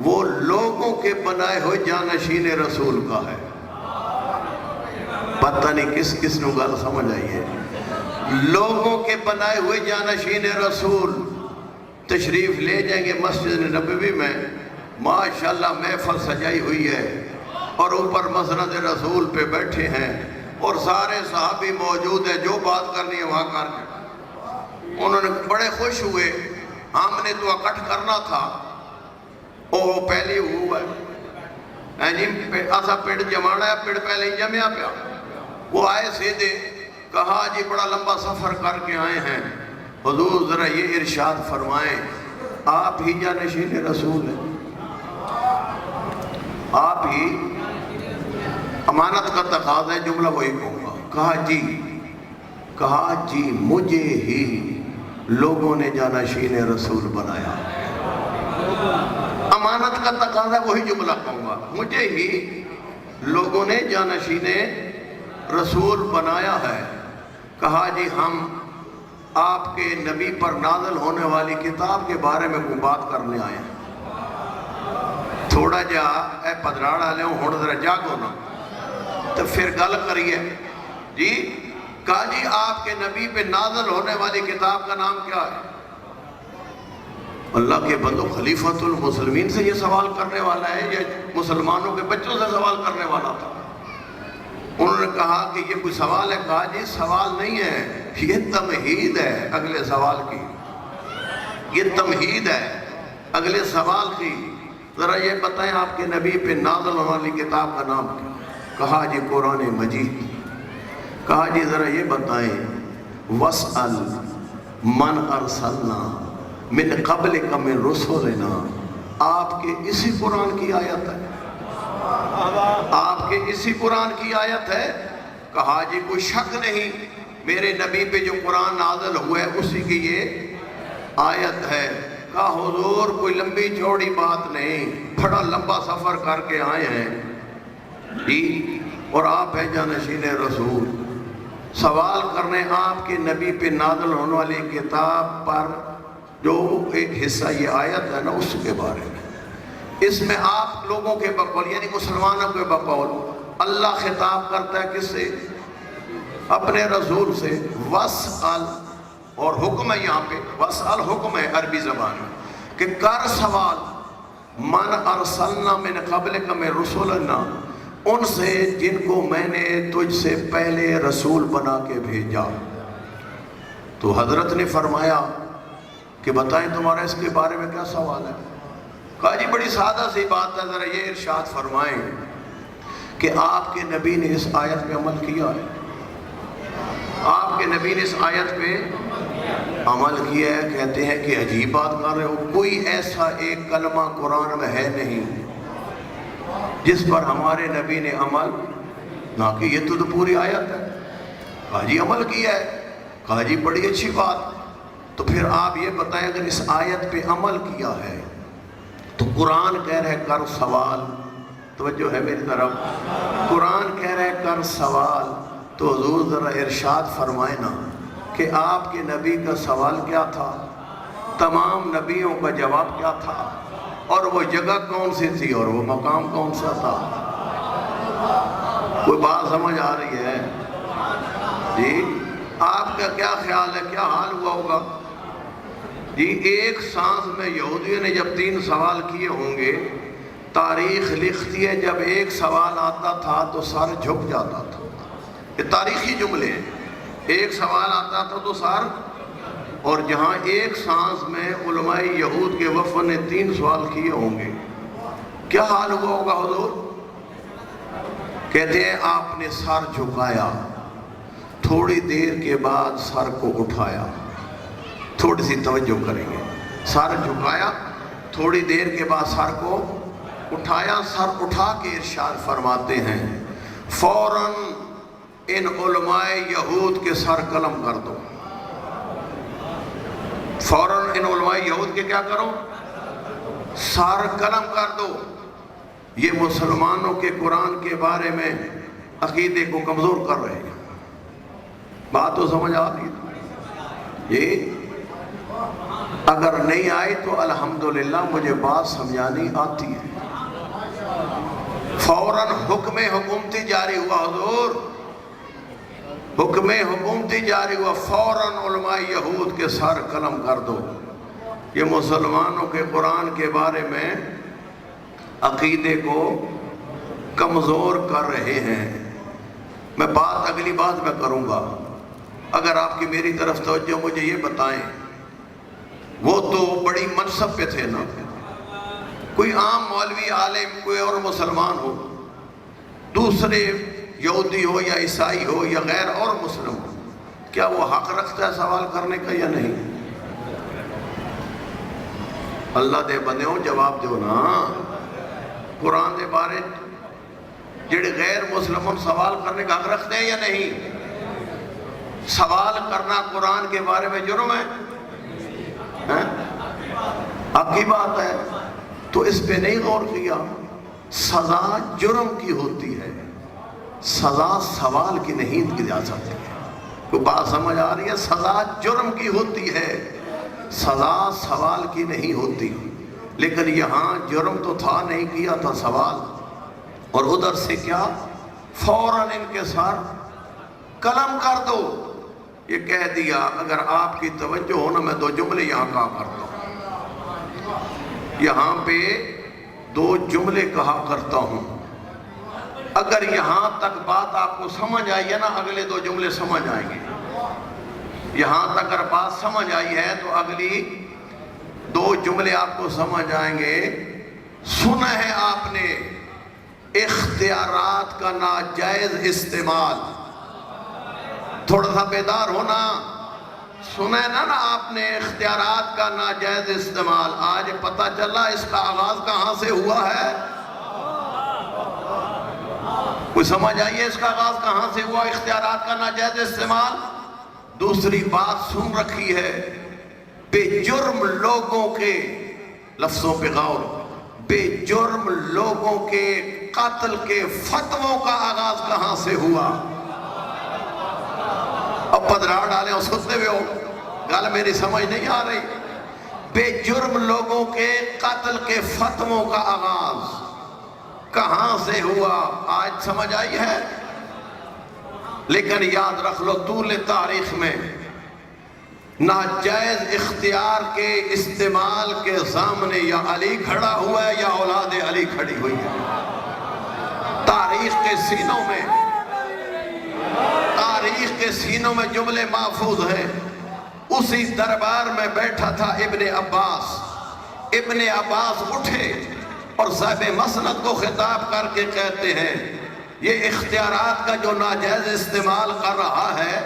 وہ لوگوں کے بنائے ہوئے جانشین رسول کا ہے۔ پتہ نہیں کس کس نو گل سمجھ آئی ہے۔ لوگوں کے بنائے ہوئے جانشین رسول تشریف لے جائیں گے مسجد نبوی میں، ماشاءاللہ محفل سجائی ہوئی ہے اور اوپر مسند رسول پہ بیٹھے ہیں اور سارے صحابی موجود ہیں، جو بات کرنی ہے وہاں کر کے۔ انہوں نے بڑے خوش ہوئے، ہم نے تو اکٹھ کرنا تھا، وہ پہلی ہوا ہے جی ایسا پیڑ جمانا ہے، پیڑ پہلے ہی جمیا پیا۔ وہ آئے سیدھے، کہا جی بڑا لمبا سفر کر کے آئے ہیں، حضور ذرا یہ ارشاد فرمائیں آپ ہی جانشین رسول ہیں؟ آپ ہی؟ امانت کا تقاضا ہے، جملہ وہی کہوں گا۔ کہا جی مجھے ہی لوگوں نے جانشین رسول بنایا۔ امانت کا تقاضا وہی جملہ کہوں گا، مجھے ہی لوگوں نے جانشین رسول بنایا ہے۔ کہا جی ہم آپ کے نبی پر نازل ہونے والی کتاب کے بارے میں کوئی بات کرنے آئے ہیں۔ تھوڑا جا اے پدراڑا لے ہوں ذرا جاگو نا تو پھر گل کریے جی۔ کہا جی آپ کے نبی پہ نازل ہونے والی کتاب کا نام کیا ہے؟ اللہ کے بندو خلیفۃ المسلمین سے یہ سوال کرنے والا ہے یا مسلمانوں کے بچوں سے سوال کرنے والا تھا؟ انہوں نے کہا کہ یہ کوئی سوال ہے؟ کہا جی سوال نہیں ہے، یہ تمہید ہے اگلے سوال کی، یہ تمہید ہے اگلے سوال کی۔ ذرا یہ بتائیں آپ کے نبی پہ نازل ہونے والی کتاب کا نام کیا؟ کہا جی قرآن مجید۔ کہا جی ذرا یہ بتائیں وَاسْأَلْ مَنْ أَرْسَلْنَا مِنْ قَبْلِكَ مِنْ رُسُلِنَا، آپ کے اسی قرآن کی آیت ہے؟ آپ کے اسی قرآن کی آیت ہے؟ کہا جی کوئی شک نہیں، میرے نبی پہ جو قرآن نازل ہوا ہے اسی کی یہ آیت ہے۔ کہا حضور کوئی لمبی چوڑی بات نہیں، بڑا لمبا سفر کر کے آئے ہیں جی، اور آپ ہیں جانشین رسول، سوال کرنے آپ کے نبی پہ نازل ہونے والی کتاب پر جو ایک حصہ یہ آیت ہے نا اس کے بارے میں۔ اس میں آپ لوگوں کے بقول یعنی مسلمانوں کے بقول اللہ خطاب کرتا ہے کس سے؟ اپنے رسول سے۔ وَاسْأَلْ، اور حکم ہے یہاں پہ، وَاسْأَلْ حکم ہے عربی زبان میں کہ کر سوال من ارسلنا من قبلک من رسولنا، ان سے جن کو میں نے تجھ سے پہلے رسول بنا کے بھیجا۔ تو حضرت نے فرمایا کہ بتائیں تمہارا اس کے بارے میں کیا سوال ہے؟ کہا جی بڑی سادہ سی بات ہے، ذرا یہ ارشاد فرمائیں کہ آپ کے نبی نے اس آیت پہ عمل کیا ہے؟ آپ کے نبی نے اس آیت پہ عمل کیا ہے؟ کہتے ہیں کہ عجیب بات کر رہے ہو، کوئی ایسا ایک کلمہ قرآن میں ہے نہیں جس پر ہمارے نبی نے عمل نہ کہ یہ تو پوری آیت ہے۔ کہا جی عمل کیا ہے۔ کہا جی بڑی اچھی بات، تو پھر آپ یہ بتائیں اگر اس آیت پہ عمل کیا ہے تو قرآن کہہ رہے کر سوال، توجہ ہے میری طرف، قرآن کہہ رہے کر سوال، تو حضور ذرا ارشاد فرمائے نا کہ آپ کے نبی کا سوال کیا تھا، تمام نبیوں کا جواب کیا تھا، اور وہ جگہ کون سی تھی اور وہ مقام کون سا تھا؟ کوئی بات سمجھ آ رہی ہے جی؟ آپ کا کیا خیال ہے، کیا حال ہوا ہوگا جی؟ ایک سانس میں یہودیوں نے جب 3 سوال کیے ہوں گے، تاریخ لکھتی ہے جب ایک سوال آتا تھا تو سر جھک جاتا تھا، یہ تاریخی جملے ہیں، ایک سوال آتا تھا تو سر، اور جہاں ایک سانس میں علماء یہود کے وفد نے 3 سوال کیے ہوں گے، کیا حال ہوا ہوگا حضور؟ کہتے ہیں آپ نے سر جھکایا، تھوڑی دیر کے بعد سر کو اٹھایا، تھوڑی سی توجہ کریں گے، سر جھکایا، تھوڑی دیر کے بعد سر کو اٹھایا، سر اٹھا کے ارشاد فرماتے ہیں فوراً ان علماء یہود کے سر قلم کر دو، فوراً ان علماء یہود کے کیا کرو؟ سر قلم کر دو۔ یہ مسلمانوں کے قرآن کے بارے میں عقیدے کو کمزور کر رہے ہیں۔ بات تو سمجھ آ رہی ہے؟ یہ اگر نہیں آئی تو الحمدللہ مجھے بات سمجھانی آتی ہے۔ فوراً حکم حکومتی جاری ہوا حضور، حکم حکومتی جاری ہوا، فوراً علماء یہود کے سر قلم کر دو۔ یہ مسلمانوں کے قرآن کے بارے میں عقیدے کو کمزور کر رہے ہیں۔ میں بات اگلی بات میں کروں گا، اگر آپ کی میری طرف توجہ مجھے یہ بتائیں، وہ تو بڑی منصب پہ تھے نا، کوئی عام مولوی عالم کوئی اور مسلمان ہو، دوسرے یہودی ہو یا عیسائی ہو یا غیر اور مسلم ہو، کیا وہ حق رکھتا ہے سوال کرنے کا یا نہیں؟ اللہ دے بندیوں جواب دیو نا۔ قرآن دے بارے جڑے غیر مسلمان سوال کرنے کا حق رکھتے ہیں یا نہیں؟ سوال کرنا قرآن کے بارے میں جرم ہے؟ اب کی بات ہے تو اس پہ نہیں غور کیا۔ سزا جرم کی ہوتی ہے، سزا سوال کی نہیں کی جا سکتی ہے۔ کوئی بات سمجھ آ رہی ہے؟ سزا جرم کی ہوتی ہے، سزا سوال کی نہیں ہوتی۔ لیکن یہاں جرم تو تھا، نہیں کیا تھا سوال، اور ادھر سے کیا فوراً ان کے سر قلم کر دو۔ یہ کہہ دیا، اگر آپ کی توجہ ہو نا میں دو جملے یہاں کہا کرتا ہوں، یہاں پہ دو جملے کہا کرتا ہوں۔ اگر یہاں تک بات آپ کو سمجھ آئی ہے نا، اگلے دو جملے سمجھ آئیں گے۔ یہاں تک اگر بات سمجھ آئی ہے تو اگلی دو جملے آپ کو سمجھ آئیں گے۔ سنا ہے آپ نے اختیارات کا ناجائز استعمال، تھوڑا سا بیدار ہونا۔ سنا ہے نا آپ نے اختیارات کا ناجائز استعمال، آج پتہ چلا اس کا آغاز کہاں سے ہوا ہے؟ کوئی سمجھ آئیے اس کا آغاز کہاں سے ہوا اختیارات کا ناجائز استعمال؟ دوسری بات سن رکھی ہے، بے جرم لوگوں کے، لفظوں پہ غور، بے جرم لوگوں کے قتل کے فتووں کا آغاز کہاں سے ہوا؟ اب پدراڑ ڈالیں اور سنتے ہوئے ہو، گل میری سمجھ نہیں آ رہی۔ بے جرم لوگوں کے قتل کے فتووں کا آغاز کہاں سے ہوا؟ آج سمجھ آئی ہے؟ لیکن یاد رکھ لو، طول تاریخ میں ناجائز اختیار کے استعمال کے سامنے یا علی کھڑا ہوا ہے یا اولاد علی کھڑی ہوئی ہے۔ تاریخ کے سینوں میں، تاریخ کے سینوں میں جملے محفوظ ہیں۔ اسی دربار میں بیٹھا تھا ابن عباس، ابن عباس اٹھے اور صاحب مسند کو خطاب کر کے کہتے ہیں، یہ اختیارات کا جو ناجائز استعمال کر رہا ہے،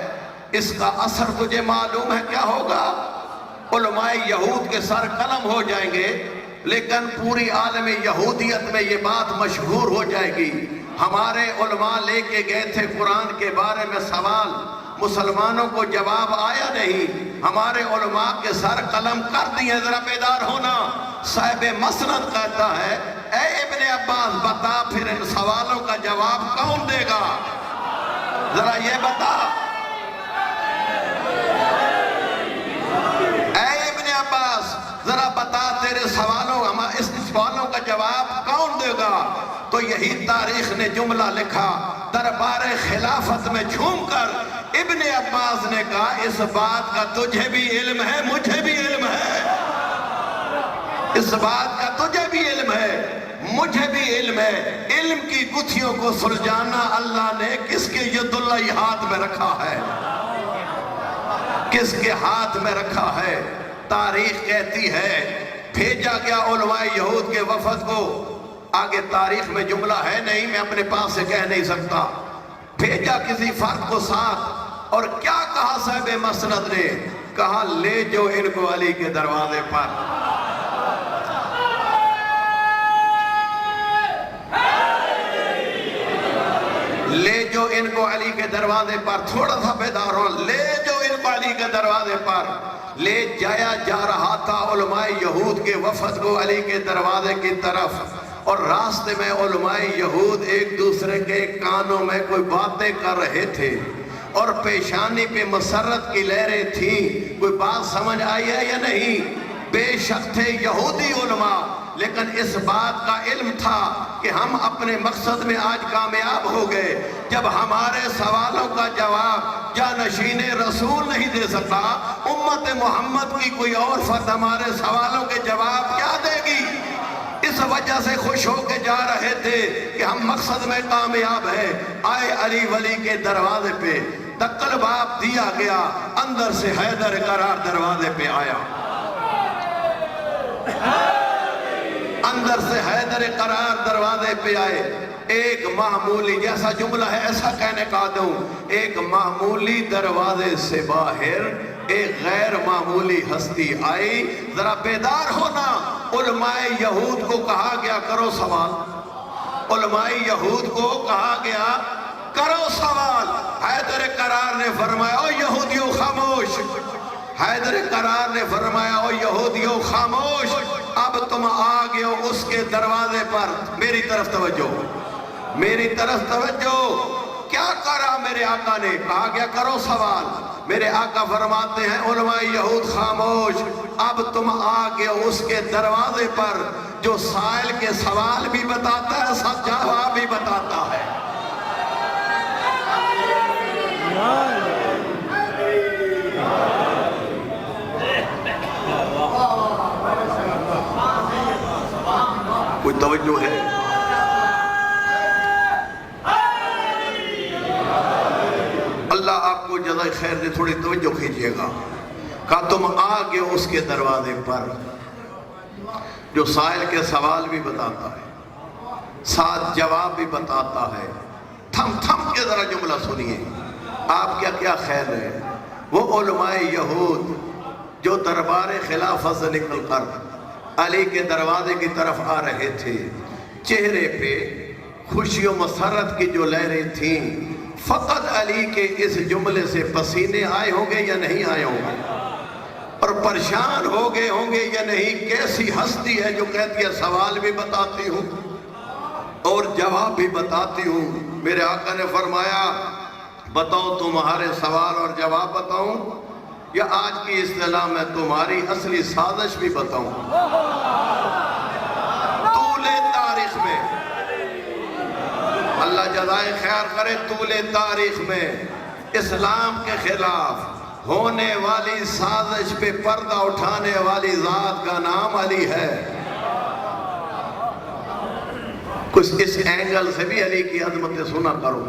اس کا اثر تجھے معلوم ہے کیا ہوگا؟ علماء یہود کے سر قلم ہو جائیں گے، لیکن پوری عالم یہودیت میں یہ بات مشہور ہو جائے گی، ہمارے علماء لے کے گئے تھے قرآن کے بارے میں سوال، مسلمانوں کو جواب آیا نہیں، ہمارے علماء کے سر قلم کر دیے۔ ذرا بیدار ہونا۔ صاحب مسند کہتا ہے، اے ابن عباس بتا پھر ان سوالوں کا جواب کون دے گا؟ ذرا یہ بتا، اے ابن عباس ذرا بتا تیرے سوالوں، اس سوالوں کا جواب کون دے گا؟ تو یہی تاریخ نے جملہ لکھا، دربار خلافت میں جھوم کر ابن عباس نے کہا، اس بات کا تجھے بھی علم ہے، مجھے بھی علم ہے، اس بات کا تجھے بھی علم ہے، مجھے بھی علم ہے۔ علم کی گتھیوں کو سلجھانا اللہ نے کس کے ید اللہ ہاتھ میں رکھا ہے، کس کے ہاتھ میں رکھا ہے؟ تاریخ کہتی ہے بھیجا گیا علماء یہود کے وفد کو، آگے تاریخ میں جملہ ہے نہیں، میں اپنے پاس سے کہہ نہیں سکتا، بھیجا کسی فرد کو ساتھ، اور کیا کہا صاحب مسند نے؟ کہا لے جو ان کو علی کے دروازے پر، لے جو ان کو علی کے دروازے پر۔ تھوڑا سا بیدار ہو، لے جو ان کو علی کے دروازے پر۔ لے جایا جا رہا تھا علماء یہود کے وفد کو علی کے دروازے کی طرف، اور راستے میں علماء یہود ایک دوسرے کے کانوں میں کوئی باتیں کر رہے تھے اور پیشانی پہ مسرت کی لہریں تھیں۔ کوئی بات سمجھ آئی ہے یا نہیں؟ بے شک تھے یہودی علماء، لیکن اس بات کا علم تھا کہ ہم اپنے مقصد میں آج کامیاب ہو گئے۔ جب ہمارے سوالوں کا جواب جانشین رسول نہیں دے سکتا، امت محمد کی کوئی اور فرد ہمارے سوالوں کے جواب کیا دے گی؟ اس وجہ سے خوش ہو کے جا رہے تھے کہ ہم مقصد میں کامیاب ہیں۔ آئے علی ولی کے دروازے پہ، دکل باب دیا گیا، اندر سے حیدر قرار دروازے پہ آیا، اندر سے حیدر قرار دروازے پہ آئے۔ ایک معمولی، جیسا جملہ ہے ایسا کہنے کا دوں، ایک معمولی دروازے سے باہر ایک غیر معمولی ہستی آئی۔ ذرا بیدار ہونا، علماء یہود کو کہا گیا کرو سوال، علماء یہود کو کہا گیا کرو سوال۔ حیدر قرار نے فرمایا او یہودیو خاموش، حیدر قرار نے فرمایا او یہودیو خاموش، اب تم آگے ہو اس کے دروازے پر۔ میری طرف توجہ، میری طرف توجہ۔ کیا کرا میرے آقا نے؟ کہا گیا کرو سوال۔ میرے آقا فرماتے ہیں علماء یہود خاموش، اب تم آگے ہو اس کے دروازے پر جو سائل کے سوال بھی بتاتا ہے، سچ جواب بھی بتاتا ہے۔ کوئی توجہ ہے؟ اللہ آپ کو جزائے خیر دے، تھوڑی توجہ کھیجئے گا۔ کہا تم آگے اس کے دروازے پر جو سائل کے سوال بھی بتاتا ہے، ساتھ جواب بھی بتاتا ہے۔ تھم تھم کے ذرا جملہ سنیے، آپ کیا خیال ہے؟ وہ علماء یہود جو دربار خلافت سے نکل کر علی کے دروازے کی طرف آ رہے تھے، چہرے پہ خوشی و مسرت کی جو لہریں تھیں، فقط علی کے اس جملے سے پسینے آئے ہوں گے یا نہیں آئے ہوں گے، اور پریشان ہو گئے ہوں گے یا نہیں؟ کیسی ہستی ہے جو کہتی ہے سوال بھی بتاتی ہوں اور جواب بھی بتاتی ہوں۔ میرے آقا نے فرمایا بتاؤ تمہارے سوال اور جواب بتاؤں یا آج کی اصطلاح میں تمہاری اصلی سازش بھی بتاؤں؟ طول تاریخ میں، اللہ جزائے خیر کرے، طول تاریخ میں اسلام کے خلاف ہونے والی سازش پہ پردہ اٹھانے والی ذات کا نام علی ہے۔ کچھ اس اینگل سے بھی علی کی عظمت سنا کرو۔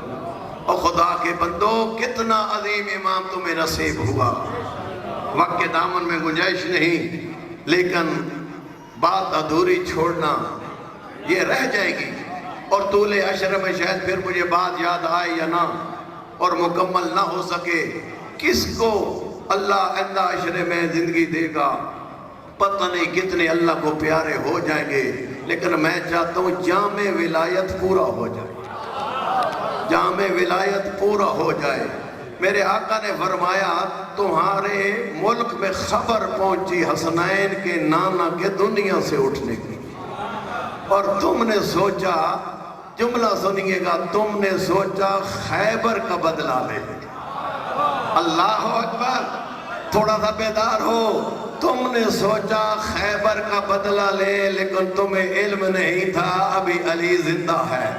اور خدا کے بندو، کتنا عظیم امام تمہیں نصیب ہوا۔ وقت کے دامن میں گنجائش نہیں، لیکن بات ادھوری چھوڑنا یہ رہ جائے گی، اور طول عشر میں شاید پھر مجھے بات یاد آئے یا نہ، اور مکمل نہ ہو سکے۔ کس کو اللہ آئندہ عشرے میں زندگی دے گا، پتہ نہیں کتنے اللہ کو پیارے ہو جائیں گے، لیکن میں چاہتا ہوں جامع ولایت پورا ہو جائے، جامع ولایت پورا ہو جائے۔ میرے آقا نے فرمایا تمہارے ملک میں خبر پہنچی حسنین کے نانا کے دنیا سے اٹھنے کی، اور تم نے سوچا، جملہ سنیے گا، تم نے سوچا خیبر کا بدلہ لے۔ اللہ اکبر، تھوڑا سا بیدار ہو۔ تم نے سوچا خیبر کا بدلہ لے، لیکن تمہیں علم نہیں تھا ابھی علی زندہ ہے۔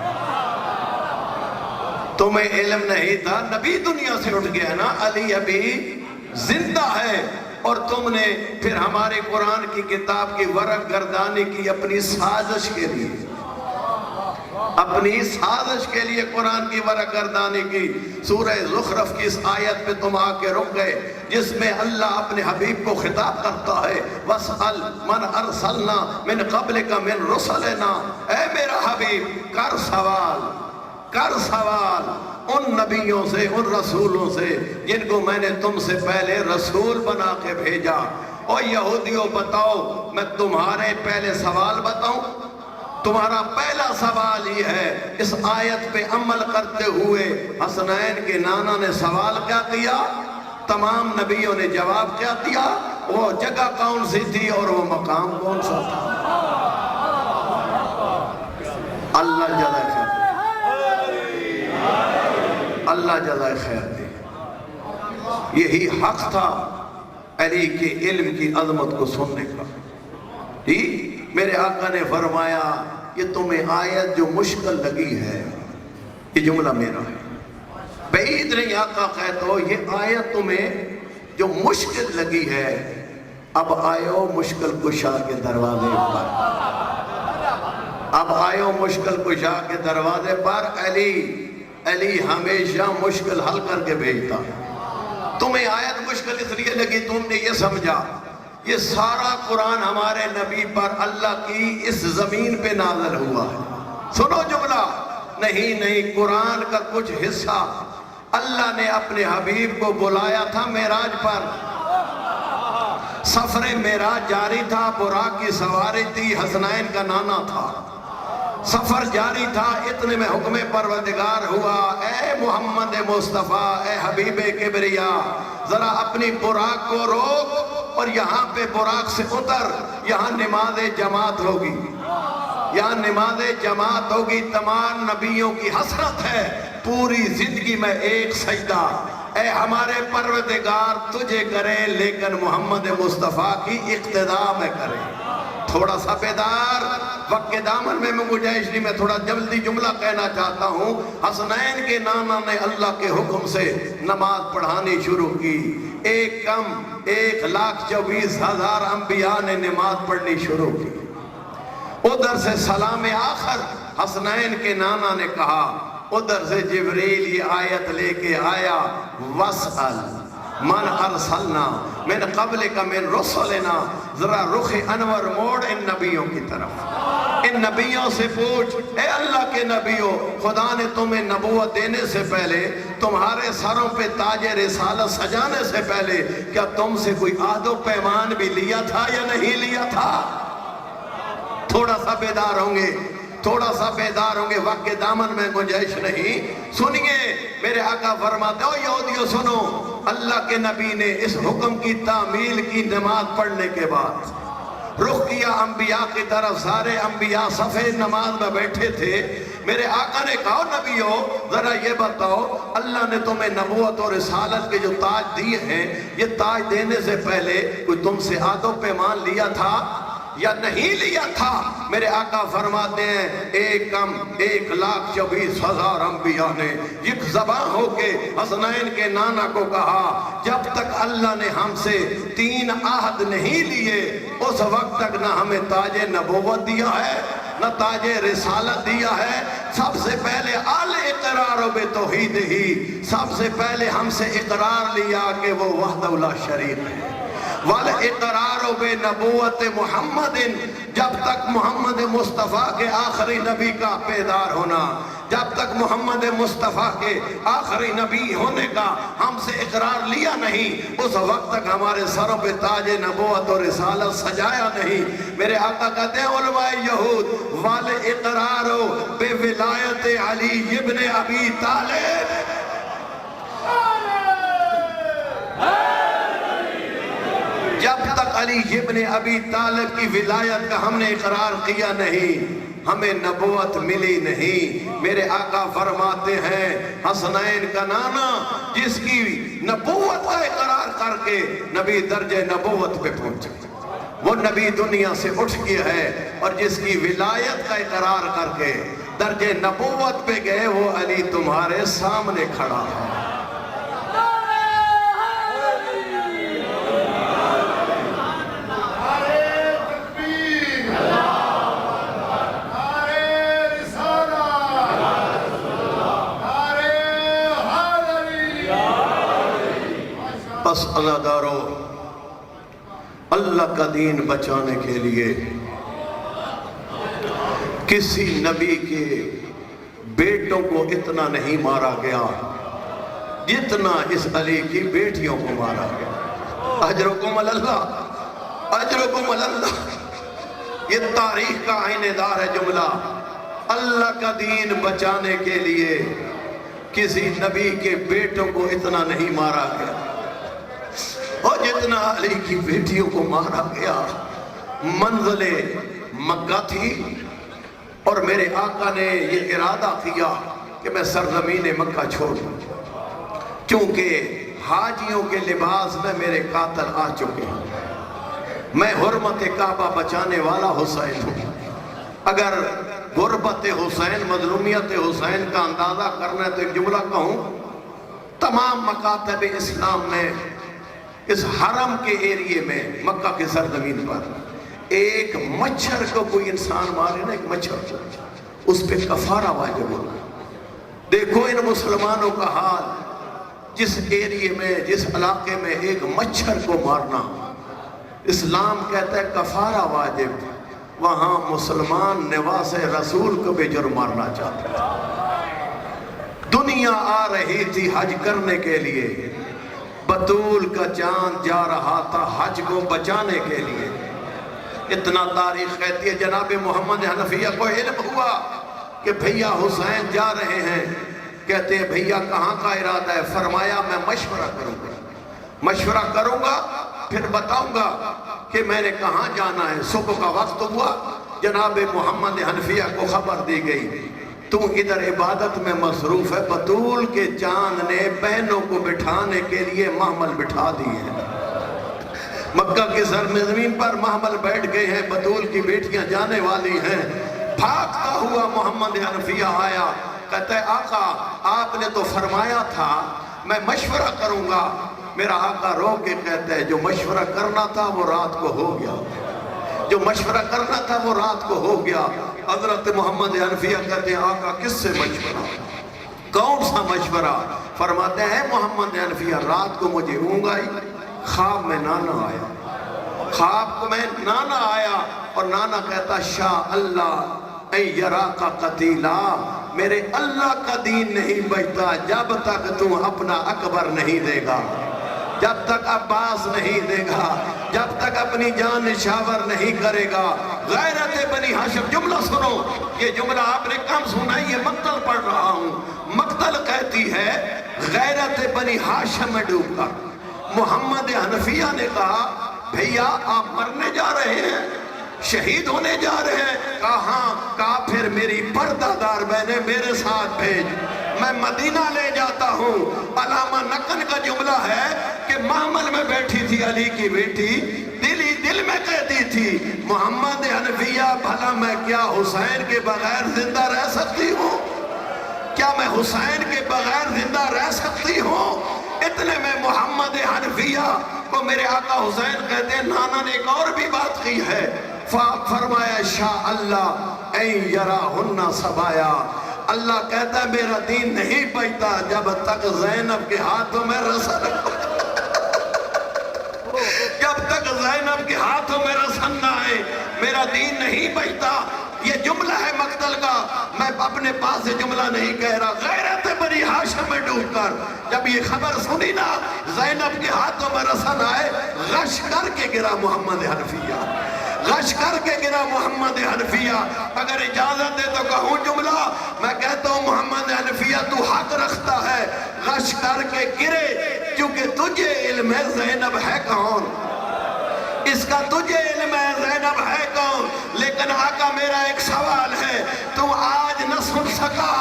تمہیں علم نہیں تھا، نبی دنیا سے اٹھ گیا نا، علی ابھی زندہ ہے، اور تم نے پھر ہمارے قرآن کی کتاب کی ورق گردانی کی اپنی سازش کے لیے، اپنی سازش کے لیے قرآن کی ورق گردانی کی۔ سورہ زخرف کی اس آیت پہ تم آ کے رک گئے، جس میں اللہ اپنے حبیب کو خطاب کرتا ہے وَاسْأَلْ مَنْ أَرْسَلْنَا مِنْ قَبْلِكَ مِنْ رُسَلِنَا، اے میرا حبیب کر سوال، کر سوال ان نبیوں سے، ان رسولوں سے جن کو میں نے تم سے پہلے رسول بنا کے بھیجا۔ اور یہودیوں بتاؤ، میں تمہارے پہلے سوال بتاؤں؟ تمہارا پہلا سوال یہ ہے، اس آیت پہ عمل کرتے ہوئے حسنین کے نانا نے سوال کیا کیا؟ تمام نبیوں نے جواب کیا دیا؟ وہ جگہ کون سی تھی اور وہ مقام کون سا تھا؟ اللہ جزائے خیر دے، اللہ جزائے خیر دے۔ یہی حق تھا علی کے علم کی عظمت کو سننے کا۔ جی میرے آقا نے فرمایا یہ تمہیں آیت جو مشکل لگی ہے، یہ جملہ میرا ہے، بعید نہیں آقا کہتا ہو، یہ آیت تمہیں جو مشکل لگی ہے، اب آئیو مشکل کشا کے دروازے پر، اب آئیو مشکل کشا کے دروازے پر۔ علی ہمیشہ مشکل حل کر کے بھیجتا۔ تمہیں آیت مشکل اس لیے لگی، تم نے یہ سمجھا یہ سارا قرآن ہمارے نبی پر اللہ کی اس زمین پہ نازل ہوا ہے۔ سنو جملہ، نہیں، قرآن کا کچھ حصہ اللہ نے اپنے حبیب کو بلایا تھا معراج پر، سفر معراج جاری تھا، براق کی سواری تھی، حسنین کا نانا تھا، سفر جاری تھا، اتنے میں حکم پروردگار ہوا، اے محمد مصطفیٰ، اے حبیب کبریا، ذرا اپنی براق کو روک اور یہاں پہ براق سے اتر، یہاں نماز جماعت ہوگی، یہاں نماز جماعت ہوگی۔ تمام نبیوں کی حسرت ہے پوری زندگی میں ایک سجدہ، اے ہمارے پروردگار تجھے کرے لیکن محمد مصطفیٰ کی اقتداء میں کرے۔ تھوڑا سا بیدار، وقت کے دامن میں گنجائش نہیں، میں تھوڑا جلدی جملہ کہنا چاہتا ہوں۔ حسنین کے نانا نے اللہ کے حکم سے نماز پڑھانی شروع کی، 1,24,000 انبیاء نے نماز پڑھنی شروع کی۔ ادھر سے سلام آخر حسنین کے نانا نے کہا، ادھر سے جبریل یہ آیت لے کے آیا، وَاسْأَلْ مَنْ أَرْسَلْنَا مِنْ قَبْلِكَ مِنْ رُسُلِنَا، ذرا رخ انور موڑ ان نبیوں کی طرف، ان نبیوں سے پوچھ، اے اللہ کے نبیوں، خدا نے تمہیں نبوت دینے سے پہلے، تمہارے سروں پہ تاج رسالت سجانے سے پہلے، کیا تم سے کوئی عہد و پیمان بھی لیا تھا یا نہیں لیا تھا؟ تھوڑا سا بیدار ہوں گے، تھوڑا سا بیدار ہوں گے، وقت کے دامن میں گنجائش نہیں۔ سنیے میرے آقا فرماتے ہو، یہودیوں سنو، اللہ کے نبی نے اس حکم کی تعمیل کی نماز پڑھنے کے بعد رخ کیا انبیاء کی طرف، سارے انبیاء صفحے نماز میں بیٹھے تھے۔ میرے آقا نے کہا، نبیو ذرا یہ بتاؤ، اللہ نے تمہیں نبوت اور رسالت کے جو تاج دیے ہیں، یہ تاج دینے سے پہلے کوئی تم سے عہد و پیمان لیا تھا یا نہیں لیا تھا؟ میرے آقا فرماتے ہیں 1,24,000 انبیاء نے ایک زبان ہو کے حسنین کے نانا کو کہا، جب تک اللہ نے ہم سے 3 عہد نہیں لیے، اس وقت تک نہ ہمیں تاج نبوت دیا ہے نہ تاج رسالت دیا ہے۔ سب سے پہلے الاقرار بتوحید ہی، سب سے پہلے ہم سے اقرار لیا کہ وہ وحدہ لا شریک ہے، والاقرار بنبوت محمد، جب تک محمد مصطفیٰ کے آخری نبی کا پیدار ہونا، جب تک محمد مصطفیٰ کے آخری نبی ہونے کا ہم سے اقرار لیا نہیں، اس وقت تک ہمارے سروں پہ تاج نبوت اور رسالت سجایا نہیں۔ میرے آقا کہتے ہیں علماء یہود، والاقرار بولایت علی ابن ابی طالب، جب تک علی ابن ابی طالب کی ولایت کا ہم نے اقرار کیا نہیں، ہمیں نبوت ملی نہیں۔ میرے آقا فرماتے ہیں حسنین کا نانا جس کی نبوت کا اقرار کر کے نبی درجہ نبوت پہ پہنچے، وہ نبی دنیا سے اٹھ گیا ہے، اور جس کی ولایت کا اقرار کر کے درجہ نبوت پہ گئے، وہ علی تمہارے سامنے کھڑا ہے۔ بس اللہ دارو، اللہ کا دین بچانے کے لیے کسی نبی کے بیٹوں کو اتنا نہیں مارا گیا جتنا اس علی کی بیٹیوں کو مارا گیا۔ اجرکم اللہ، اجرکم اللہ، یہ تاریخ کا آئینہ دار ہے جملہ۔ اللہ کا دین بچانے کے لیے کسی نبی کے بیٹوں کو اتنا نہیں مارا گیا۔ اور جتنا علی کی بیٹیوں کو مارا گیا، منزل مکہ تھی اور میرے آقا نے یہ ارادہ کیا کہ میں سرزمین مکہ چھوڑ دوں، چونکہ حاجیوں کے لباس میں میرے قاتل آ چکے ہیں، میں حرمت کعبہ بچانے والا حسین ہوں۔ اگر غربت حسین، مظلومیت حسین کا اندازہ کرنا ہے تو ایک جملہ کہوں، تمام مکاتب اسلام میں اس حرم کے ایریے میں، مکہ کے سرزمین پر ایک مچھر کو کوئی انسان مارے نا، ایک مچھر کو، اس پہ کفارہ واجب ہوگا۔ دیکھو ان مسلمانوں کا حال، جس ایریے میں، جس علاقے میں ایک مچھر کو مارنا اسلام کہتا ہے کفارہ واجب، وہاں مسلمان نواز رسول کو بھی جرم مارنا چاہتے ہیں۔ دنیا آ رہی تھی حج کرنے کے لیے، بطول کا چاند جا رہا تھا حج کو بچانے کے لیے۔ اتنا تاریخ کہتی ہے جناب محمد حنفیہ کو علم ہوا کہ بھیا حسین جا رہے ہیں، کہتے ہیں بھیا کہاں کا ارادہ ہے؟ فرمایا میں مشورہ کروں گا پھر بتاؤں گا کہ میں نے کہاں جانا ہے۔ صبح کا وقت ہوا، جناب محمد حنفیہ کو خبر دی گئی تو ادھر عبادت میں مصروف ہے، بطول کے چاند نے بہنوں کو بٹھانے کے لیے محمل بٹھا دیے ہیں، مکہ کی سرزمین پر محمل بیٹھ گئے ہیں، بطول کی بیٹیاں جانے والی ہیں۔ بھاگتا ہوا محمد حنفیہ آیا، کہتا ہے آقا آپ نے تو فرمایا تھا میں مشورہ کروں گا۔ میرا آقا رو کے کہتا ہے جو مشورہ کرنا تھا وہ رات کو ہو گیا، جو مشورہ کرنا تھا وہ رات کو ہو گیا۔ حضرت محمد حنفیہ کہتے ہیں آقا کس سے مشورہ؟ کون سا مشورہ؟ فرماتے ہیں محمد حنفیہ رات کو مجھے اونگ آئی، خواب میں نانا آیا، خواب کو میں نانا آیا اور نانا کہتا شاء اللہ اے یراقا قتیلا، میرے اللہ کا دین نہیں بچتا جب تک تم اپنا اکبر نہیں دے گا، جب تک عباس نہیں دے گا، جب تک اپنی جان نشاور نہیں کرے گا۔ غیرت بنی ہاشم، جملہ سنو، یہ جملہ آپ نے کم سنا، یہ مقتل پڑھ رہا ہوں۔ مقتل کہتی ہے غیرت بنی ہاشم میں ڈوب کر محمد حنفیہ نے کہا بھیا آپ مرنے جا رہے ہیں، شہید ہونے جا رہے ہیں؟ کہا پھر میری پردہ دار بہنیں میرے ساتھ بھیج، میں مدینہ لے جاتا ہوں۔ علامہ نقل کا جملہ ہے کہ محمل میں بیٹھی تھی علی کی بیٹی، دل ہی دل میں کہتی تھی محمد حنفیہ بھلا میں کیا حسین کے بغیر زندہ رہ سکتی ہوں؟ کیا میں حسین کے بغیر زندہ رہ سکتی ہوں؟ اتنے میں محمد حنفیہ کو میرے آقا حسین کہتے ہیں نانا نے ایک اور بھی بات کی ہے، فرمایا شاء اللہ اے یراہن سبایا، اللہ کہتا ہے میرا دین نہیں بچتا جب تک زینب کے ہاتھوں میں رسن، جب تک زینب کے ہاتھوں میں رسن نہ آئے میرا دین نہیں بچتا۔ یہ جملہ ہے مقتل کا، میں اپنے پاس سے جملہ نہیں کہہ رہا۔ غیرت بنی ہاشم میں ڈوب کر جب یہ خبر سنی نا زینب کے ہاتھوں میں رسن آئے، غش کر کے گرا محمد حنفیہ، غش کر کے گرا محمد حنفیہ۔ اگر اجازت دے تو کہوں جملہ، میں کہتا ہوں محمد حنفیہ تو حق رکھتا ہے، غش کر کے گرے کیونکہ تجھے علم ہے زینب ہے کون، اس کا تجھے علم ہے زینب ہے کون۔ لیکن آقا میرا ایک سوال ہے، تو آج نہ سن سکا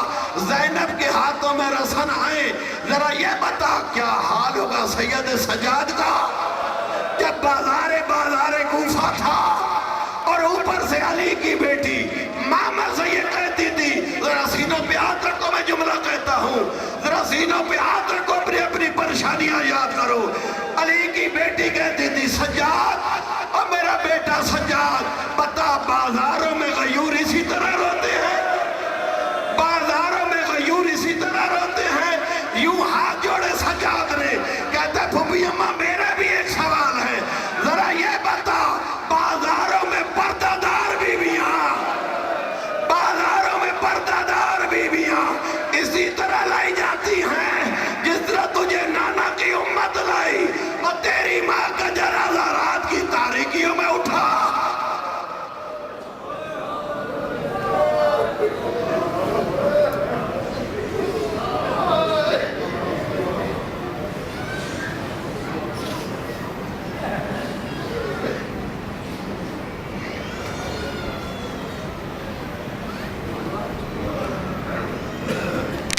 زینب کے ہاتھوں میں رسن آئے، ذرا یہ بتا کیا حال ہوگا سید سجاد کا جب بازار کوفہ تھا اور اوپر سے علی کی بیٹی ماما سے یہ کہتی تھی، ذرا سینوں پہ ہاتھ رکھو، میں جملہ کہتا ہوں، ذرا سینوں پہ ہاتھ رکھو، اپنی پریشانیاں یاد کرو۔ علی کی بیٹی کہتی تھی سجاد